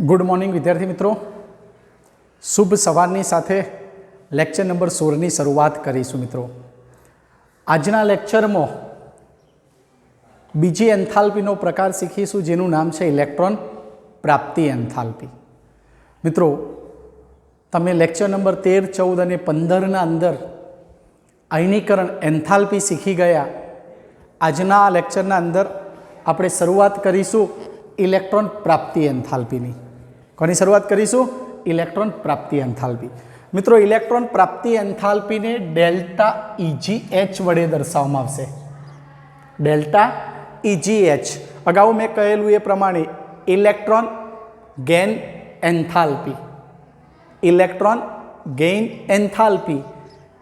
Good morning विद्यार्थी मित्रों, शुभ सवारनी साथे लेक्चर नंबर 16 ની શરૂઆત કરીશું મિત્રો। આજના લેક્ચરમાં બીજી એન્થાલ્પીનો પ્રકાર શીખીશું જેનું નામ છે ઇલેક્ટ્રોન પ્રાપ્તિ એન્થાલ્પી। મિત્રો તમે લેક્ચર નંબર 13, 14 અને 15 ના અંદર આયનીકરણ એન્થાલ્પી શીખી ગયા। આજના લેક્ચરના અંદર આપણે શરૂઆત કરીશું ઇલેક્ટ્રોન પ્રાપ્તિ એન્થાલ્પીની। કોની શરૂઆત કરીશું? ઇલેક્ટ્રોન પ્રાપ્તિ એન્થાલ્પી। મિત્રો ઇલેક્ટ્રોન પ્રાપ્તિ એન્થાલ્પીને ડેલ્ટા EGH વડે દર્શાવવામાં આવશે। ડેલ્ટા EGH અગાઉ મેં કહેલું એ પ્રમાણે electron gain enthalpy. Electron gain enthalpy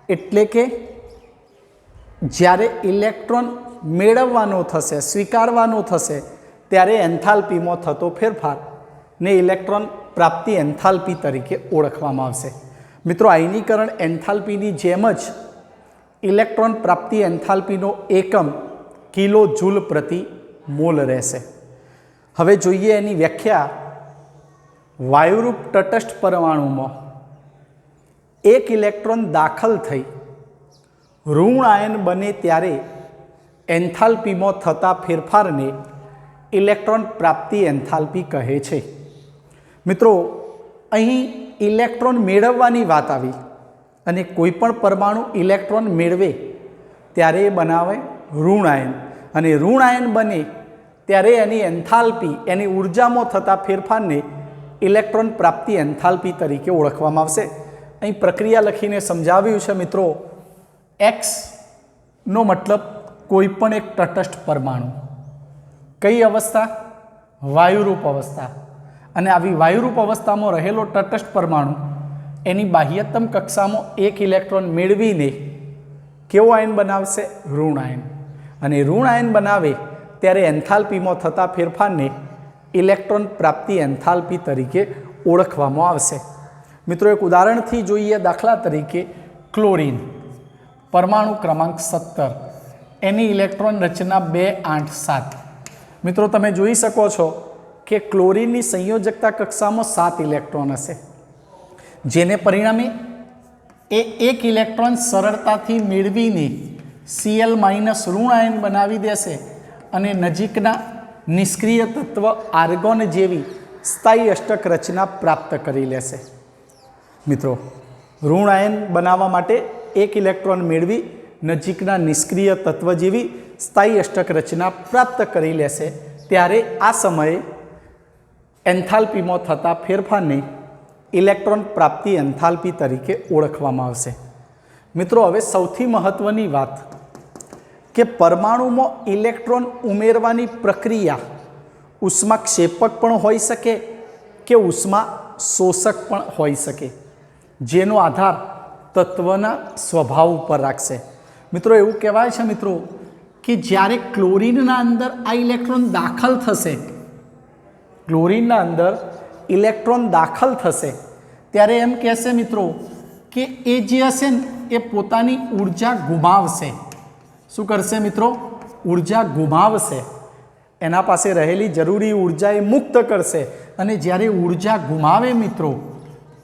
એટલે કે જ્યારે ઇલેક્ટ્રોન મેળવવાનો થશે, સ્વીકારવાનો થશે, ત્યારે એન્થાલ્પીમાં થતો ફેરફાર ને ઇલેક્ટ્રોન પ્રાપ્તિ એન્થાલ્પી તરીકે ઓળખવામાં આવશે। મિત્રો આયનીકરણ એન્થાલ્પીની જેમ જ ઇલેક્ટ્રોન પ્રાપ્તિ એન્થાલ્પીનો એકમ કિલો જૂલ પ્રતિ મોલ રહેશે। હવે જોઈએ એની વ્યાખ્યા। વાયુરૂપ તટસ્થ પરમાણુમાં એક ઇલેક્ટ્રોન દાખલ થઈ ઋણ આયન બને ત્યારે એન્થાલ્પીમાં થતા ફેરફારને ઇલેક્ટ્રોન પ્રાપ્તિ એન્થાલ્પી કહે છે। મિત્રો અહીં ઇલેક્ટ્રોન મેળવવાની વાત આવી અને કોઈ પણ પરમાણુ ઇલેક્ટ્રોન મેળવે ત્યારે એ બનાવે ઋણ આયન, અને ઋણ આયન બને ત્યારે એની એન્થાલ્પી, એની ઉર્જામાં થતા ફેરફારને ઇલેક્ટ્રોન પ્રાપ્તિ એન્થાલ્પી તરીકે ઓળખવામાં આવશે। અહીં પ્રક્રિયા લખીને સમજાવ્યું છે મિત્રો। એક્સનો મતલબ કોઈ પણ એક તટસ્થ પરમાણુ, કઈ અવસ્થા? વાયુરૂપ અવસ્થા। અને આવી વાયુરૂપ અવસ્થામાં રહેલો તટસ્થ પરમાણુ એની બાહ્યતમ કક્ષામાં એક ઇલેક્ટ્રોન મેળવીને કેવો આયન બનાવશે? ઋણ આયન। અને ઋણ આયન બનાવે ત્યારે એન્થાલ્પીમાં થતા ફેરફારને ઇલેક્ટ્રોન પ્રાપ્તિ એન્થાલ્પી તરીકે ઓળખવામાં આવશે। મિત્રો એક ઉદાહરણથી જોઈએ। દાખલા તરીકે ક્લોરીન પરમાણુ ક્રમાંક 17, એની ઇલેક્ટ્રોન રચના 2, 8, 7। મિત્રો તમે જોઈ શકો છો કે ક્લોરીનની સંયોજકતા કક્ષામાં 7 ઇલેક્ટ્રોન હશે, જેને પરિણામે એ એક ઇલેક્ટ્રોન સરળતાથી મેળવીને Cl- ઋણ આયન બનાવી દેશે અને નજીકના નિષ્ક્રિય તત્વ આર્ગોન જેવી સ્થાયી અષ્ટક રચના પ્રાપ્ત કરી લેશે। મિત્રો ઋણ આયન બનાવવા માટે એક ઇલેક્ટ્રોન મેળવી નજીકના નિષ્ક્રિય તત્વ જેવી સ્થાયી અષ્ટક રચના પ્રાપ્ત કરી લેશે ત્યારે આ સમયે એન્થાલ્પીમાં થતા ફેરફારને ઇલેક્ટ્રોન પ્રાપ્તિ એન્થાલ્પી તરીકે ઓળખવામાં આવશે। મિત્રો હવે સૌથી મહત્ત્વની વાત કે પરમાણુમાં ઇલેક્ટ્રોન ઉમેરવાની પ્રક્રિયા ઉષ્માક્ષેપક પણ હોઈ શકે કે ઉષ્મા શોષક પણ હોઈ શકે, જેનો આધાર તત્વના સ્વભાવ ઉપર રાખશે। મિત્રો એવું કહેવાય છે મિત્રો કે જ્યારે ક્લોરીનના અંદર આ ઇલેક્ટ્રોન દાખલ થશે, ક્લોરીનના અંદર ઇલેક્ટ્રોન દાખલ થશે ત્યારે એમ કહેશે મિત્રો કે એ જે હશે ને એ પોતાની ઉર્જા ગુમાવશે। શું કરશે મિત્રો? ઉર્જા ગુમાવશે। એના પાસે રહેલી જરૂરી ઉર્જા એ મુક્ત કરશે, અને જ્યારે ઉર્જા ગુમાવે મિત્રો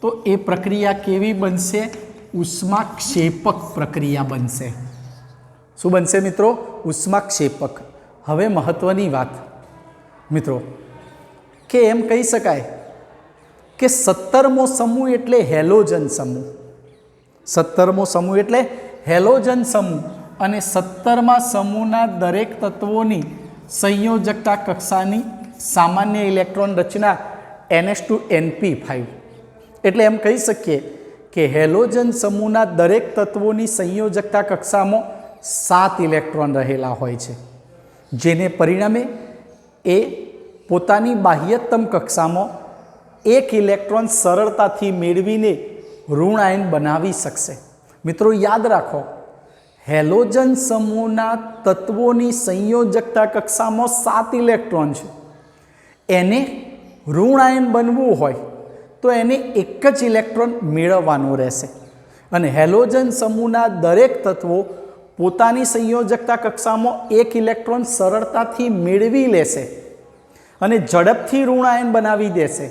તો એ પ્રક્રિયા કેવી બનશે? ઉષ્માક્ષેપક પ્રક્રિયા બનશે। શું બનશે મિત્રો? ઉષ્માક્ષેપક। હવે મહત્વની વાત મિત્રો કે એમ કહી શકાય કે 17મો સમૂહ એટલે હેલોજન સમૂહ। 17મો સમૂહ એટલે હેલોજન સમૂહ, અને 17મા સમૂહના દરેક તત્વોની સંયોજકતા કક્ષાની સામાન્ય ઇલેક્ટ્રોન રચના NH2NP5। એટલે એમ કહી શકીએ કે હેલોજન સમૂહના દરેક તત્વોની સંયોજકતા કક્ષામાં 7 ઇલેક્ટ્રોન રહેલા હોય છે, જેને પરિણામે એ પોતાની બાહ્યતમ કક્ષામાં એક ઇલેક્ટ્રોન સરળતાથી મેળવીને ઋણ આયન બનાવી શકશે। મિત્રો યાદ રાખો, હેલોજન સમૂહના તત્વોની સંયોજકતા કક્ષામાં 7 ઇલેક્ટ્રોન છે। એને ઋણ આયન બનવું હોય તો એને એક જ ઇલેક્ટ્રોન મેળવવાનો રહેશે, અને હેલોજન સમૂહના દરેક તત્વો પોતાની સંયોજકતા કક્ષામાં એક ઇલેક્ટ્રોન સરળતાથી મેળવી લેશે અને ઝડપથી ઋણ આયન બનાવી દેશે।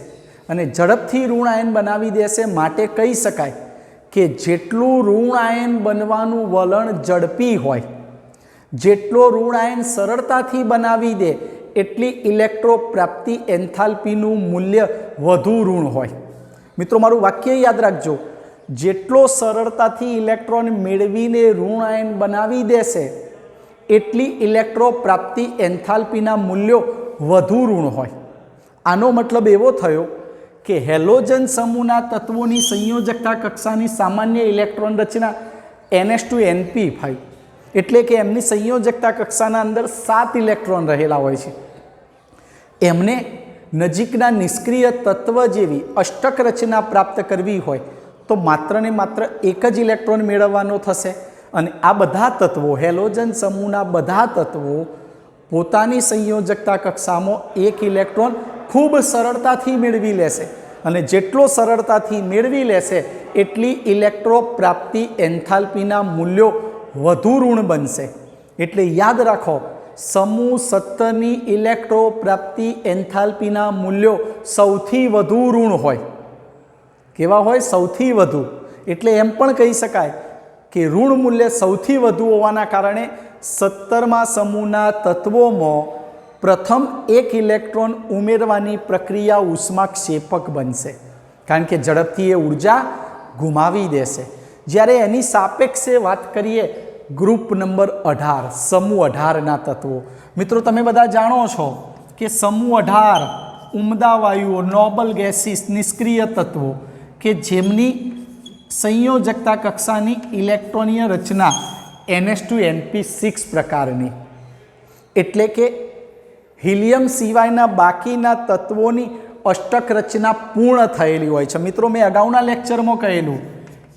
અને ઝડપથી ઋણ આયન બનાવી દેશે, માટે કહી શકાય કે જેટલું ઋણ આયન બનવાનું વલણ ઝડપી હોય, જેટલો ઋણ આયન સરળતાથી બનાવી દે એટલી ઇલેક્ટ્રો પ્રાપ્તિ એન્થાલ્પીનું મૂલ્ય વધુ ઋણ હોય. મિત્રો મારું વાક્ય યાદ રાખજો, જેટલો સરળતાથી ઇલેક્ટ્રોન મેળવીને ઋણ આયન બનાવી દેશે એટલી ઇલેક્ટ્રો પ્રાપ્તિ એન્થાલ્પીના મૂલ્યો વધુ ઋણ હોય. આનો મતલબ એવો થયો કે હેલોજન સમૂહના તત્વોની સંયોજકતા કક્ષાની સામાન્ય ઇલેક્ટ્રોન રચના NH2NP5 એટલે કે એમની સંયોજકતા કક્ષાના અંદર 7 ઇલેક્ટ્રોન રહેલા હોય છે. એમને નજીકના નિષ્ક્રિય તત્વ જેવી અષ્ટક રચના પ્રાપ્ત કરવી હોય તો માત્ર ને માત્ર એક જ ઇલેક્ટ્રોન મેળવવાનો થશે. અને આ બધા તત્વો, હેલોજન સમૂહના બધા તત્વો પોતાની સંયોજકતા કક્ષામાં એક ઇલેક્ટ્રોન ખૂબ સરળતાથી મેળવી લેશે, અને જેટલો સરળતાથી મેળવી લેશે એટલી ઇલેક્ટ્રો પ્રાપ્તિ એન્થાલ્પીના મૂલ્યો વધુ ઋણ બનશે. એટલે યાદ રાખો, સમૂહ 17ની ઇલેક્ટ્રો પ્રાપ્તિ એન્થાલ્પીના મૂલ્યો સૌથી વધુ ઋણ હોય. કેવા હોય? સૌથી વધુ. એટલે એમ પણ કહી શકાય કે ઋણ મૂલ્ય સૌથી વધુ હોવાના કારણે 17મા સમૂહના તત્વોમાં પ્રથમ એક ઇલેક્ટ્રોન ઉમેરવાની પ્રક્રિયા ઉષ્માક્ષેપક બનશે, કારણ કે ઝડપથી એ ઉર્જા ગુમાવી દેશે. જ્યારે એની સાપેક્ષે વાત કરીએ ગ્રુપ નંબર 18, સમૂહ 18ના તત્વો. મિત્રો તમે બધા જાણો છો કે સમૂહ 18 ઉમદા વાયુઓ, નોબલ ગેસીસ, નિષ્ક્રિય તત્વો કે જેમની સંયોજકતા કક્ષાની ઇલેક્ટ્રોનીય રચના NH2NP6 પ્રકારની, એટલે કે હિલિયમ સિવાયના બાકીના તત્વોની અષ્ટક રચના પૂર્ણ થયેલી હોય છે. મિત્રો મેં અગાઉના લેક્ચરમાં કહેલું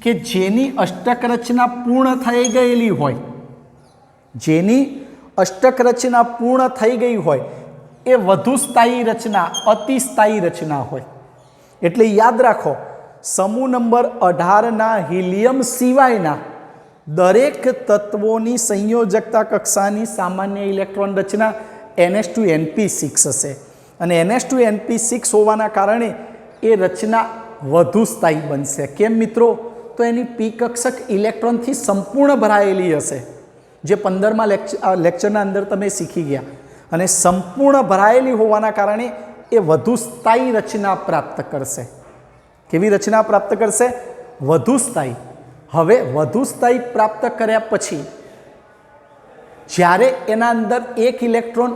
કે જેની અષ્ટક રચના પૂર્ણ થઈ ગયેલી હોય, જેની અષ્ટક રચના પૂર્ણ થઈ ગઈ હોય એ વધુ સ્થાયી રચના, અતિ સ્થાયી રચના હોય. એટલે યાદ રાખો, સમૂહ નંબર 18ના હિલિયમ સિવાયના દરેક તત્વોની સંયોજકતા કક્ષાની સામાન્ય ઇલેક્ટ્રોન રચના NH2NP6 હશે, અને NH2NP6 હોવાના કારણે એ રચના વધુ સ્થાયી બનશે. કેમ મિત્રો? તો એની પી કક્ષક ઇલેક્ટ્રોનથી સંપૂર્ણ ભરાયેલી હશે, જે 15મા લેક્ચરના અંદર તમે શીખી ગયા. અને સંપૂર્ણ ભરાયેલી હોવાના કારણે એ વધુ સ્થાયી રચના પ્રાપ્ત કરશે. કેવી રચના પ્રાપ્ત કરશે? વધુ સ્થાયી. હવે વધુ સ્થાયી પ્રાપ્ત કર્યા પછી જ્યારે એના અંદર એક ઇલેક્ટ્રોન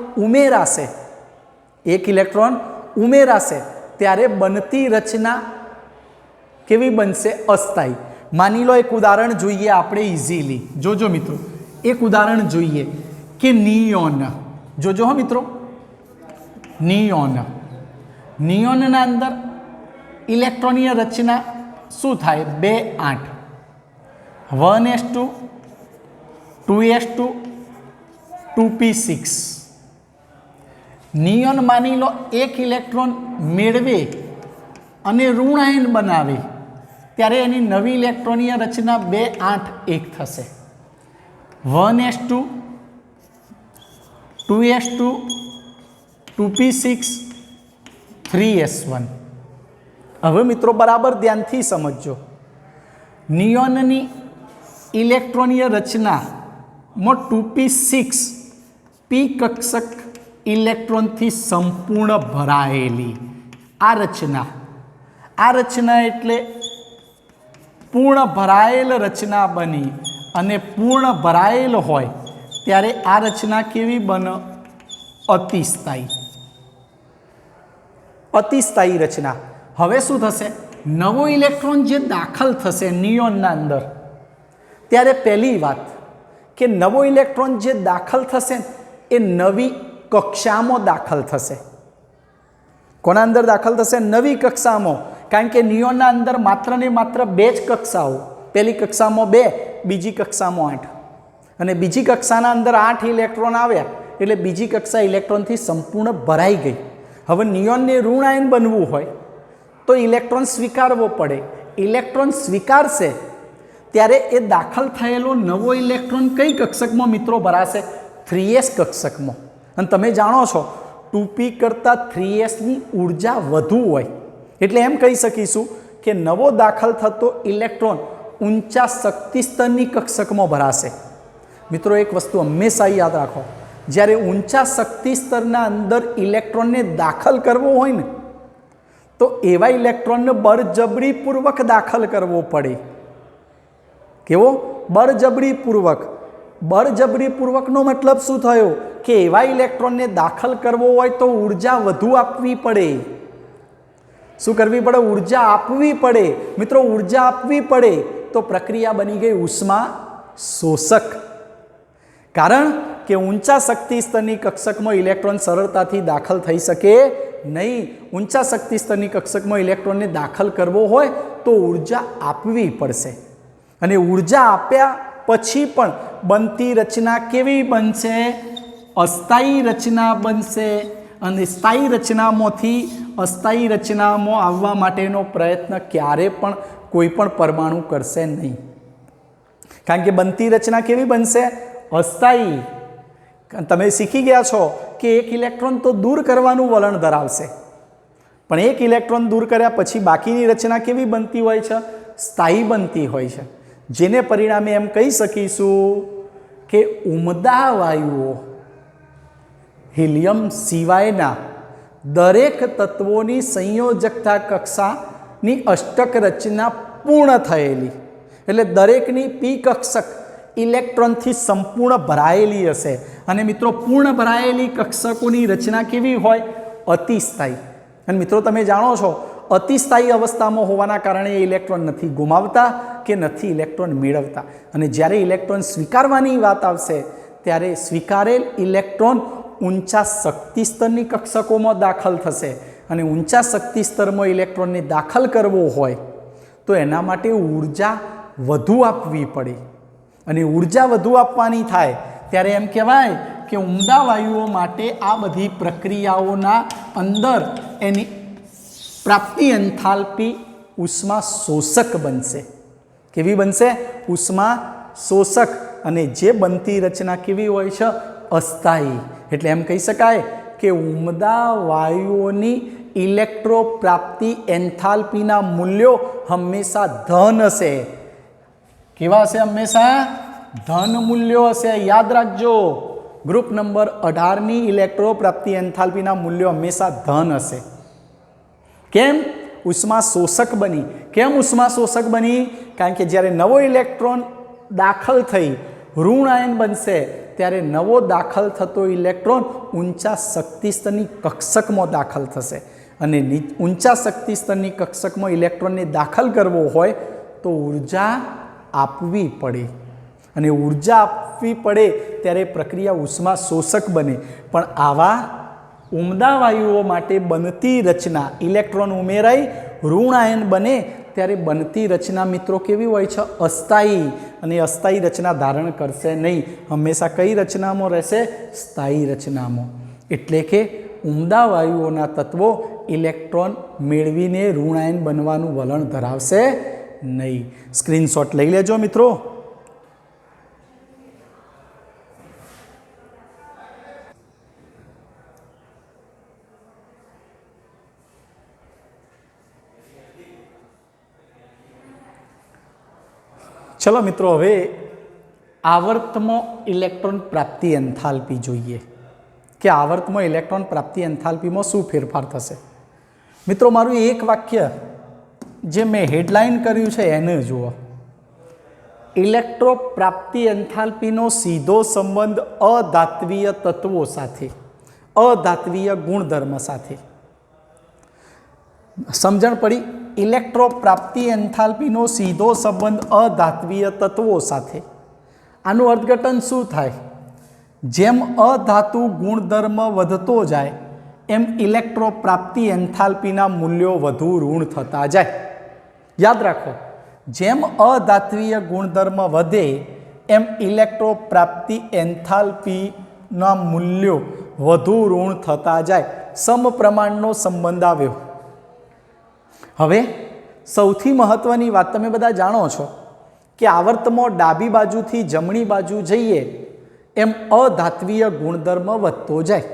ઉમેરાશે, ત્યારે બનતી રચના કેવી બનશે? અસ્થાયી. માની લો એક ઉદાહરણ જોઈએ આપણે ઇઝીલી. જોજો મિત્રો, એક ઉદાહરણ જોઈએ કે નિયોન. જોજો હો મિત્રો, નિયોનના અંદર ઇલેક્ટ્રોનીય રચના શું થાય? 2 8 1s2 2s2 2p6. નિયોન માની લો એક ઇલેક્ટ્રોન મેળવે અને ઋણ આયન બનાવે ત્યારે એની નવી ઇલેક્ટ્રોનીય રચના 2 8 1 થશે. 1s2 2s2 2p6 3s1. હવે મિત્રો બરાબર ધ્યાનથી સમજજો, નિયોનની ઇલેક્ટ્રોનીય રચનામાં 2p6 પી કક્ષક ઇલેક્ટ્રોનથી સંપૂર્ણ ભરાયેલી આ રચના એટલે પૂર્ણ ભરાયેલ રચના બની. અને પૂર્ણ ભરાયેલ હોય ત્યારે આ રચના કેવી બને? અતિસ્થાયી રચના. હવે શું થશે? નવો ઇલેક્ટ્રોન જે દાખલ થશે નિયોનના અંદર, ત્યારે પહેલી વાત કે નવો ઇલેક્ટ્રોન જે દાખલ થશે એ નવી કક્ષામાં દાખલ થશે. કોના અંદર દાખલ થશે? નવી કક્ષામાં. કારણ કે નિયોનના અંદર માત્ર ને માત્ર 2 જ કક્ષાઓ, પહેલી કક્ષામાં 2, બીજી કક્ષામાં 8. અને બીજી કક્ષાના અંદર 8 ઇલેક્ટ્રોન આવ્યા એટલે બીજી કક્ષા ઇલેક્ટ્રોનથી સંપૂર્ણ ભરાઈ ગઈ. હવે નિયોનને ઋણ આયન બનવું હોય તો ઇલેક્ટ્રોન સ્વીકારવો પડે. ઇલેક્ટ્રોન સ્વીકારશે ત્યારે એ દાખલ થયેલો નવો ઇલેક્ટ્રોન કઈ કક્ષકમાં મિત્રો ભરાશે? 3s કક્ષકમાં. અને તમે જાણો છો 2p કરતાં 3sની ઉર્જા વધુ હોય, એટલે એમ કહી શકીશું કે નવો દાખલ થતો ઇલેક્ટ્રોન ઊંચા શક્તિ સ્તરની કક્ષકમાં ભરાશે। મિત્રો એક વસ્તુ હંમેશા યાદ રાખો, જ્યારે ઊંચા શક્તિ સ્તરના અંદર ઇલેક્ટ્રોનને દાખલ કરવો હોય ને તો એવા ઇલેક્ટ્રોનને બળજબરીપૂર્વક દાખલ કરવો પડે। કેવો? બળજબરીપૂર્વક। બળજબરીપૂર્વકનો મતલબ શું થયો કે એવા ઇલેક્ટ્રોનને દાખલ કરવો હોય તો ઉર્જા વધુ આપવી પડે। શું કરવી પડે? ઉર્જા આપવી પડે। મિત્રો ઉર્જા આપવી પડે તો પ્રક્રિયા બની ગઈ ઉષ્મા શોષક। કારણ કે ઊંચા શક્તિ સ્તરની કક્ષકમાં ઇલેક્ટ્રોન સરળતાથી દાખલ થઈ શકે નહીં। ઊંચા શક્તિ સ્તરની કક્ષકમાં ઇલેક્ટ્રોનને દાખલ કરવો હોય તો ઉર્જા આપવી પડશે, અને ઉર્જા આપ્યા પછી પણ બનતી રચના કેવી બનશે? અસ્થાયી રચના બનશે, અને સ્થાયી રચનામાંથી અસ્થાયી રચનામાં આવવા માટેનો પ્રયત્ન ક્યારે પણ કોઈ પણ પરમાણુ કરશે નહીં, કારણ કે બનતી રચના કેવી બનશે? અસ્થાયી। તમે શીખી ગયા છો કે એક ઇલેક્ટ્રોન તો દૂર કરવાનું વલણ ધરાવશે, પણ એક ઇલેક્ટ્રોન દૂર કર્યા પછી બાકીની રચના કેવી બનતી હોય છે? સ્થાયી બનતી હોય છે, જેને પરિણામે એમ કહી શકીશું કે ઉમદા વાયુઓ હિલિયમ સિવાયના દરેક તત્વોની સંયોજકતા કક્ષાની અષ્ટક રચના પૂર્ણ થયેલી, એટલે દરેકની પી કક્ષક ઇલેક્ટ્રોનથી સંપૂર્ણ ભરાયેલી હશે। અને મિત્રો પૂર્ણ ભરાયેલી કક્ષકોની રચના કેવી હોય? અતિસ્થાયી। અને મિત્રો તમે જાણો છો અતિસ્થાયી અવસ્થામાં હોવાના કારણે ઇલેક્ટ્રોન નથી ગુમાવતા કે નથી ઇલેક્ટ્રોન મેળવતા, અને જ્યારે ઇલેક્ટ્રોન સ્વીકારવાની વાત આવશે ત્યારે સ્વીકારેલ ઇલેક્ટ્રોન ઊંચા શક્તિ સ્તરની કક્ષકોમાં દાખલ થશે, અને ઊંચા શક્તિ સ્તરમાં ઇલેક્ટ્રોનને દાખલ કરવો હોય તો એના માટે ઉર્જા વધુ આપવી પડે, અને ઉર્જા વધુ આપવાની થાય ત્યારે એમ કહેવાય કે ઉમદા વાયુઓ માટે આ બધી પ્રક્રિયાઓના અંદર એની પ્રાપ્તિ એન્થાલ્પી ઉષ્મા શોષક બનશે। કેવી બનશે? ઉષ્મા શોષક। અને જે બનતી રચના કેવી હોય છે? અસ્થાયી। એટલે એમ કહી શકાય કે ઉમદા વાયુઓની ઇલેક્ટ્રો પ્રાપ્તિ એન્થાલ્પીના મૂલ્યો હંમેશા ધન હશે। કેવા હશે? હંમેશા ધન મૂલ્યો હશે। યાદ રાખજો, ગ્રુપ નંબર 18ની ઇલેક્ટ્રો પ્રાપ્તિ એન્થાલ્પીના મૂલ્યો હંમેશા ધન હશે। કેમ? ઉષ્મા શોષક બની। કેમ ઉષ્મા શોષક બની? કારણ કે જ્યારે નવો ઇલેક્ટ્રોન દાખલ થઈ ઋણ આયન બનશે ત્યારે નવો દાખલ થતો ઇલેક્ટ્રોન ઊંચા શક્તિ સ્તરની કક્ષકમાં દાખલ થશે, અને ઊંચા શક્તિ સ્તરની કક્ષકમાં ઇલેક્ટ્રોનને દાખલ કરવો હોય તો ઉર્જા આપવી પડે, અને ઉર્જા આપવી પડે ત્યારે પ્રક્રિયા ઉષ્મા શોષક બને। પણ આવા ઉમદા વાયુઓ માટે બનતી રચના ઇલેક્ટ્રોન ઉમેરાઈ ઋણ આયન બને ત્યારે બનતી રચના મિત્રો કેવી હોય છે? અસ્થાયી। અને અસ્થાયી રચના ધારણ કરશે નહીં, હંમેશા કઈ રચનામાં રહેશે? સ્થાયી રચનામાં। એટલે કે ઉમદા વાયુઓના તત્વો ઇલેક્ટ્રોન મેળવીને ઋણ આયન બનવાનું વલણ ધરાવશે નહીં। સ્ક્રીનશોટ લઈ લેજો મિત્રો। ચલો મિત્રો, હવે આવર્તમાં ઇલેક્ટ્રોન પ્રાપ્તિ એન્થાલ્પી જોઈએ કે આવર્તમાં ઇલેક્ટ્રોન પ્રાપ્તિ એન્થાલ્પીમાં શું ફેરફાર થશે। મિત્રો મારું એક વાક્ય જે મેં હેડલાઇન કર્યું છે એને જુઓ। ઇલેક્ટ્રો પ્રાપ્તિ એન્થાલ્પીનો સીધો સંબંધ અધાત્વીય તત્વો સાથે, અધાત્વીય ગુણધર્મ સાથે। સમજણ પડી? ઇલેક્ટ્રો પ્રાપ્તિ એન્થાલ્પીનો સીધો સંબંધ અધાત્વીય તત્વો સાથે। આનું અર્થઘટન શું થાય? જેમ અધાતુ ગુણધર્મ વધતો જાય એમ ઇલેક્ટ્રો પ્રાપ્તિ એન્થાલ્પીના મૂલ્યો વધુ ઋણ થતા જાય। યાદ રાખો, જેમ અધાત્વીય ગુણધર્મ વધે એમ ઇલેક્ટ્રો પ્રાપ્તિ એન્થાલ્પીના મૂલ્યો વધુ ઋણ થતા જાય। સમપ્રમાણનો સંબંધ આવ્યો। હવે સૌથી મહત્વની વાત તમે બધા જાણો છો કે આવર્તમાં ડાબી બાજુથી જમણી બાજુ જઈએ એમ અધાત્વીય ગુણધર્મ વધતો જાય।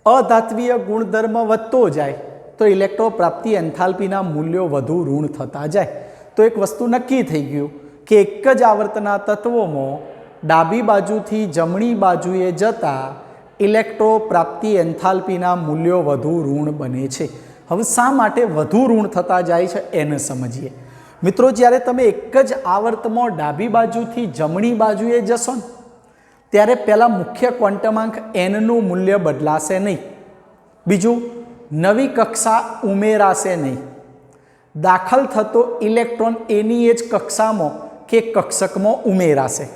અધાત્વીય ગુણધર્મ વધતો જાય तो इलेक्ट्रो प्राप्ति एंथाल्पीना मूल्यों वधु ऋण थता जाए। तो एक वस्तु नक्की थई गयुं कि एक ज आवर्तना तत्वोमां डाबी बाजुथी जमणी बाजुए जता इलेक्ट्रो प्राप्ति एंथाल्पीना मूल्यों वधु ऋण बने छे। हवे शा माटे वधु ऋण थता जाय छे एने समजीए। मित्रों, ज्यारे तमे एक ज आवर्तमां डाबी बाजुथी जमणी बाजुए जशो ने त्यारे पहेला मुख्य क्वोंटमांक n नुं मूल्य बदलाशे नहीं। बीजुं, नवी कक्षा उमेराशे नहीं। दाखल थतो इलेक्ट्रॉन एनी एज कक्षामां के कक्षकमां उमेराशे।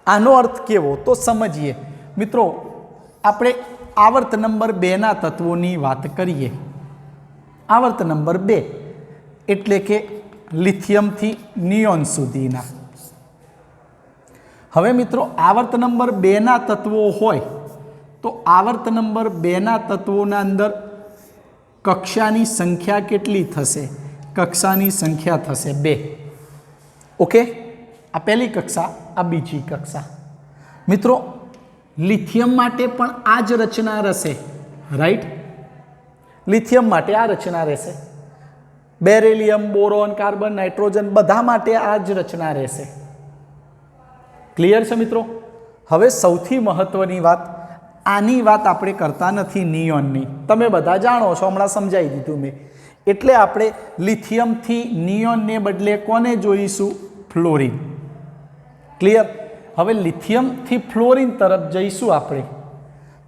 आनो अर्थ केवो तो समझिए। मित्रों, આપણે આવર્ત નંબર 2 ના તત્વોની વાત કરીએ। આવર્ત નંબર 2 એટલે કે લિથિયમથી નિયોન સુધીના। હવે મિત્રો, આવર્ત નંબર 2 ના તત્વો હોય તો આવર્ત નંબર 2 ના તત્વોના અંદર કક્ષાની સંખ્યા કેટલી થશે? કક્ષાની સંખ્યા થશે 2। ઓકે, આ પહેલી કક્ષા, આ બીજી કક્ષા। મિત્રો, लिथियम माटे पण आज रचना रहेशे, राइट? लिथियम माटे आ रचना रहेशे। बेरिलियम, बोरोन, कार्बन, नाइट्रोजन बधा माटे आज रचना रहेशे। क्लियर छे मित्रों? हवे सौथी महत्वनी वात, आनी वात आपणे करता नथी नियोननी। तमे बधा जाणो छो, हमणां समजावी दीधुं मैं। एटले आपणे लिथियम थी नियोनने बदले कोने जोईशुं? फ्लोरीन। क्लियर? हवे लिथियम थी फ्लोरीन तरफ जईशुं आपणे।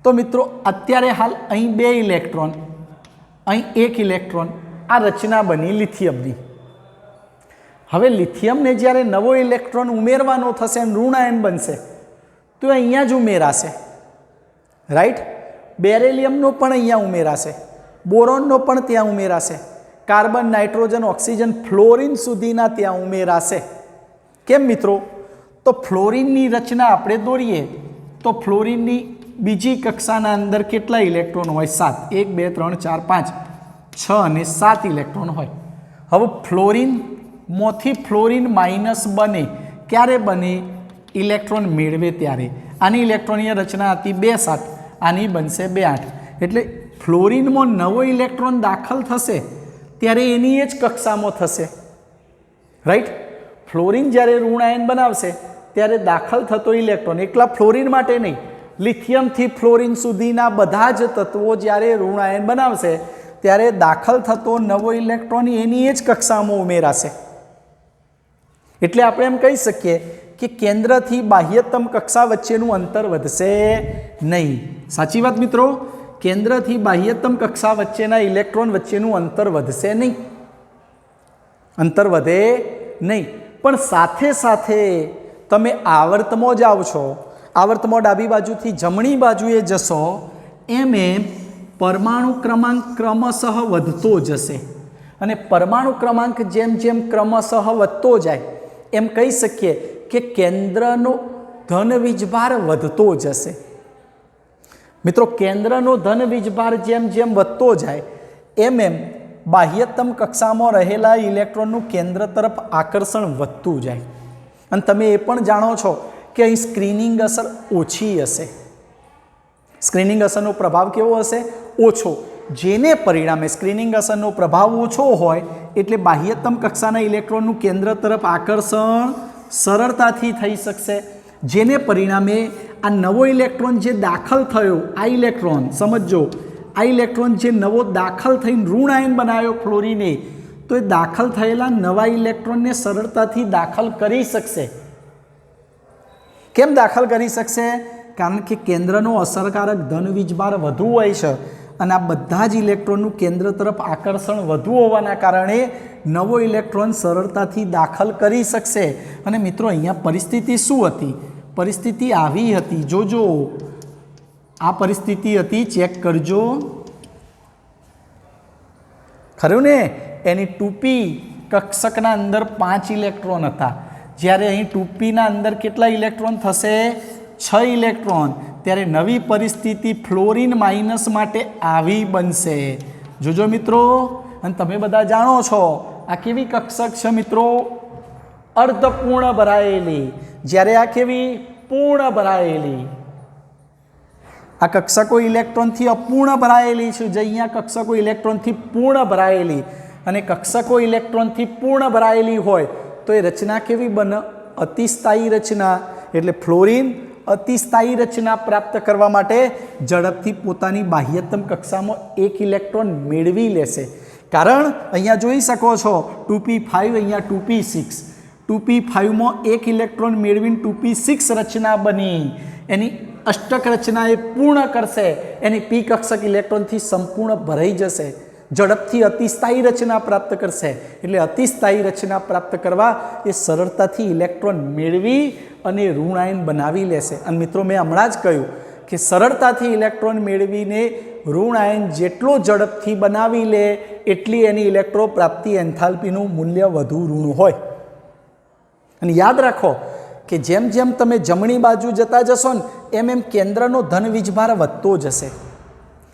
तो मित्रों, अत्यारे हाल अहीं 2 इलेक्ट्रॉन, अहीं 1 इलेक्ट्रॉन, आ रचना बनी लिथियमनी। हवे लिथियमने ज्यारे नवो इलेक्ट्रॉन उमेरवानो थशे अने ऋण आयन बनशे तो अहींया ज उमेराशे, राइट? बेरिलियमनो पण अहींया उमेराशे, बोरोननो पण त्यां उमेराशे, कार्बन, नाइट्रोजन, ऑक्सीजन, फ्लोरीन सुधीना त्यां उमेराशे। केम मित्रों? तो फ्लोरीननी रचना आपणे दोरीए तो फ्लोरीननी बीजी कक्षाना अंदर केटला इलेक्ट्रॉन होय? 7। 1 2 3 4 5 6 અને 7 इलेक्ट्रॉन होय। हवे फ्लोरीन मोथी फ्लोरीन माइनस बने क्यारे बने? इलेक्ट्रॉन मेळवे त्यारे। आनी इलेक्ट्रॉननी रचना हती 2 7, आनी बनशे 2 8। एटले फ्लोरीनमां नवो इलेक्ट्रॉन दाखल थशे त्यारे एनी ज कक्षामां थशे, राइट? फ्लोरीन ज्यारे ऋण आयन बनावशे त्यारे दाखल थतो इलेक्ट्रॉन एकला फ्लोरीन माटे नहीं, लिथियम थी फ्लोरीन सुधीना बधा ज तत्वो ज्यारे ऋण आयन बनावशे त्यारे दाखल थतो नवो इलेक्ट्रॉन एनी ज कक्षामां उमेराशे। एटले आपणे एम कही सकीए कि केंद्रथी बाह्यतम कक्षा वच्चेनुं अंतर वधशे नहीं। साची वात मित्रों? केंद्रथी बाह्यतम कक्षा वच्चेना इलेक्ट्रॉन वच्चेनुं अंतर वधशे नहीं, अंतर वधे नहीं। पण साथे साथे तमे आवर्तमां जाओ छो, आवर्तमां डाबी बाजुथी जमणी बाजुए जशो एम एम परमाणु क्रमांक क्रमशः वधतो जशे अने परमाणु क्रमांक जेम जेम क्रमशः वधतो जाय एम कही सकीए कि केंद्रनो धन वीजभार वधतो जशे। मित्रों, केंद्रनो धन वीजभार जेम जेम वधतो जाय एम एम बाह्यतम कक्षामां रहेला इलेक्ट्रॉननुं केंद्र तरफ आकर्षण वधतुं जाय। अने तमे ए पण जाणो छो कि अहीं स्क्रीनिंग असर ओછી हशे। स्क्रीनिंग असरनो प्रभाव केवो हशे? ओछो। जेने परिणामे स्क्रीनिंग असरनो प्रभाव ओछो होय एटले बाह्यतम कक्षाना इलेक्ट्रॉननुं केंद्र तरफ आकर्षण सरळताथी थई शकशे। जेने परिणामे आ नवो इलेक्ट्रॉन जे दाखल थयो, आ इलेक्ट्रॉन समजो, आ इलेक्ट्रॉन जे नवो दाखल थईने ऋण आयन बनाव्यो फ्लोरीने तो ए दाखल थयेला नवा इलेक्ट्रॉन ने सरळताथी दाखल करी शकशे। केम दाखल करी शकशे? कारण के केंद्रनो असरकारक धन वीजभार वधु होय छे अने आ बधा ज इलेक्ट्रॉननुं केंद्र तरफ आकर्षण वधु होवाना कारणे नवो इलेक्ट्रॉन सरळताथी दाखल करी शकशे। अने मित्रों, अहींया परिस्थिति शुं हती? परिस्थिति आवी हती, जोजो आ परिस्थिति हती, चेक करजो, खरुं ने? एनी 2p कक्षकना अंदर 5 इलेक्ट्रॉन हता, ज्यारे अहीं 2p ना अंदर केटला इलेक्ट्रॉन थशे? 6 इलेक्ट्रॉन। त्यारे नवी परिस्थिति फ्लोरीन माइनस माटे आवी बनशे। जोजो मित्रों, अने तमे बधा जाणो छो आ केवी कक्षक छे मित्रों? अर्धपूर्ण भरायेली। ज्यारे आ केवी? पूर्ण भरायेली। આ કક્ષકો ઇલેક્ટ્રોનથી અપૂર્ણ ભરાયેલી છે, જે અહીંયા કક્ષકો ઇલેક્ટ્રોનથી પૂર્ણ ભરાયેલી, અને કક્ષકો ઇલેક્ટ્રોનથી પૂર્ણ ભરાયેલી હોય તો એ રચના કેવી બને? અતિસ્થાયી રચના. એટલે ફ્લોરિન અતિસ્થાયી રચના પ્રાપ્ત કરવા માટે ઝડપથી પોતાની બાહ્યતમ કક્ષામાં એક ઇલેક્ટ્રોન મેળવી લેશે. કારણ અહીંયા જોઈ શકો છો 2p5, અહીંયા 2p6. 2p5માં એક ઇલેક્ટ્રોન મેળવીને 2p6 રચના બની. એની અષ્ટક રચના એ પૂર્ણ કરશે, એની પી કક્ષક ઇલેક્ટ્રોનથી સંપૂર્ણ ભરાઈ જશે, ઝડપથી અતિસ્થાયી રચના પ્રાપ્ત કરશે. એટલે અતિસ્થાયી રચના પ્રાપ્ત કરવા એ સરળતાથી ઇલેક્ટ્રોન મેળવી અને ઋણ આયન બનાવી લેશે. અને મિત્રો મેં હમણાં જ કહ્યું કે સરળતાથી ઇલેક્ટ્રોન મેળવીને ઋણ આયન જેટલો ઝડપથી બનાવી લે એટલી એની ઇલેક્ટ્રો પ્રાપ્તિ એન્થાલ્પીનું મૂલ્ય વધુ ઋણ હોય. અને યાદ રાખો કે જેમ જેમ તમે જમણી બાજુ જતા જશો ને એમ એમ કેન્દ્રનો ધન વીજભાર વધતો જશે.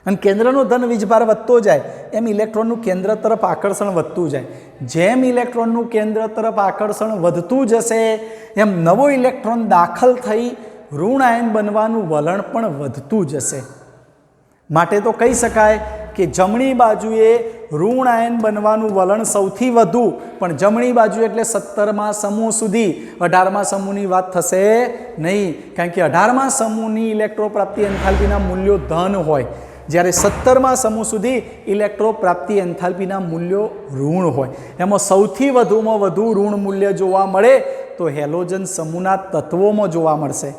અને કેન્દ્રનો ધન વીજભાર વધતો જાય એમ ઇલેક્ટ્રોનનું કેન્દ્ર તરફ આકર્ષણ વધતું જાય. જેમ ઇલેક્ટ્રોનનું કેન્દ્ર તરફ આકર્ષણ વધતું જશે એમ નવો ઇલેક્ટ્રોન દાખલ થઈ ઋણ આયન બનવાનું વલણ પણ વધતું જશે. માટે તો કહી શકાય કે જમણી બાજુએ ઋણ આયન બનવાનું વલણ સૌથી વધુ, પણ જમણી બાજુ એટલે 17મા સમૂહ સુધી. 18મા સમૂહની વાત થશે નહીં, કારણ કે 18મા સમૂહની ઇલેક્ટ્રો પ્રાપ્તિ એન્થાલ્પીના મૂલ્યો ધન હોય, જ્યારે 17મા સમૂહ સુધી ઇલેક્ટ્રો પ્રાપ્તિ એન્થાલ્પીના મૂલ્યો ઋણ હોય. એમાં સૌથી વધુમાં વધુ ઋણ મૂલ્ય જોવા મળે તો હેલોજન સમૂહના તત્વોમાં જોવા મળશે.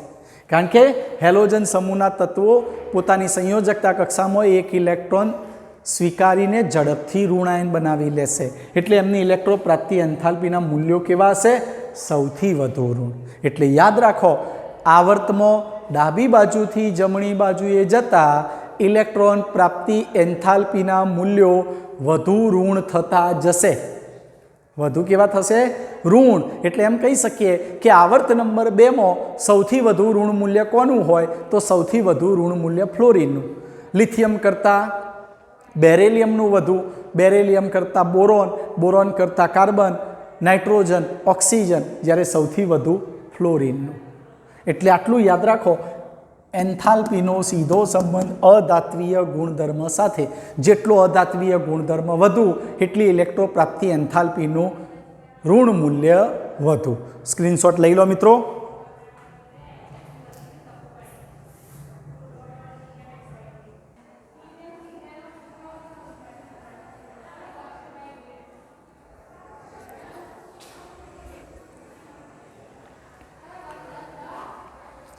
કારણ કે હેલોજન સમૂહના તત્વો પોતાની સંયોજકતા કક્ષામાં એક ઇલેક્ટ્રોન સ્વીકારીને ઝડપથી ઋણ આયન બનાવી લેશે. એટલે એમની ઇલેક્ટ્રો પ્રાપ્તિ એન્થાલ્પીના મૂલ્યો કેવા હશે? સૌથી વધુ ઋણ. એટલે યાદ રાખો, આવર્તમાં ડાબી બાજુથી જમણી બાજુએ જતા ઇલેક્ટ્રોન પ્રાપ્તિ એન્થાલ્પીના મૂલ્યો વધુ ઋણ થતા જશે. વધુ કેવા થશે? ઋણ. એટલે એમ કહી શકીએ કે આવર્ત નંબર 2માં સૌથી વધુ ઋણ મૂલ્ય કોનું હોય? તો સૌથી વધુ ઋણ મૂલ્ય ફ્લોરિનનું. લિથિયમ કરતાં બેરેલિયમનું વધુ, બેરેલિયમ કરતાં બોરોન, બોરોન કરતાં કાર્બન, નાઇટ્રોજન, ઓક્સિજન, જ્યારે સૌથી વધુ ફ્લોરિનનું. એટલે આટલું યાદ રાખો, એન્થાલ્પીનો સીધો સંબંધ અધાત્વીય ગુણધર્મ સાથે. જેટલો અધાત્વીય ગુણધર્મ વધુ એટલી ઇલેક્ટ્રો પ્રાપ્તિ એન્થાલ્પીનું ઋણ મૂલ્ય વધુ. સ્ક્રીનશોટ લઈ લો મિત્રો.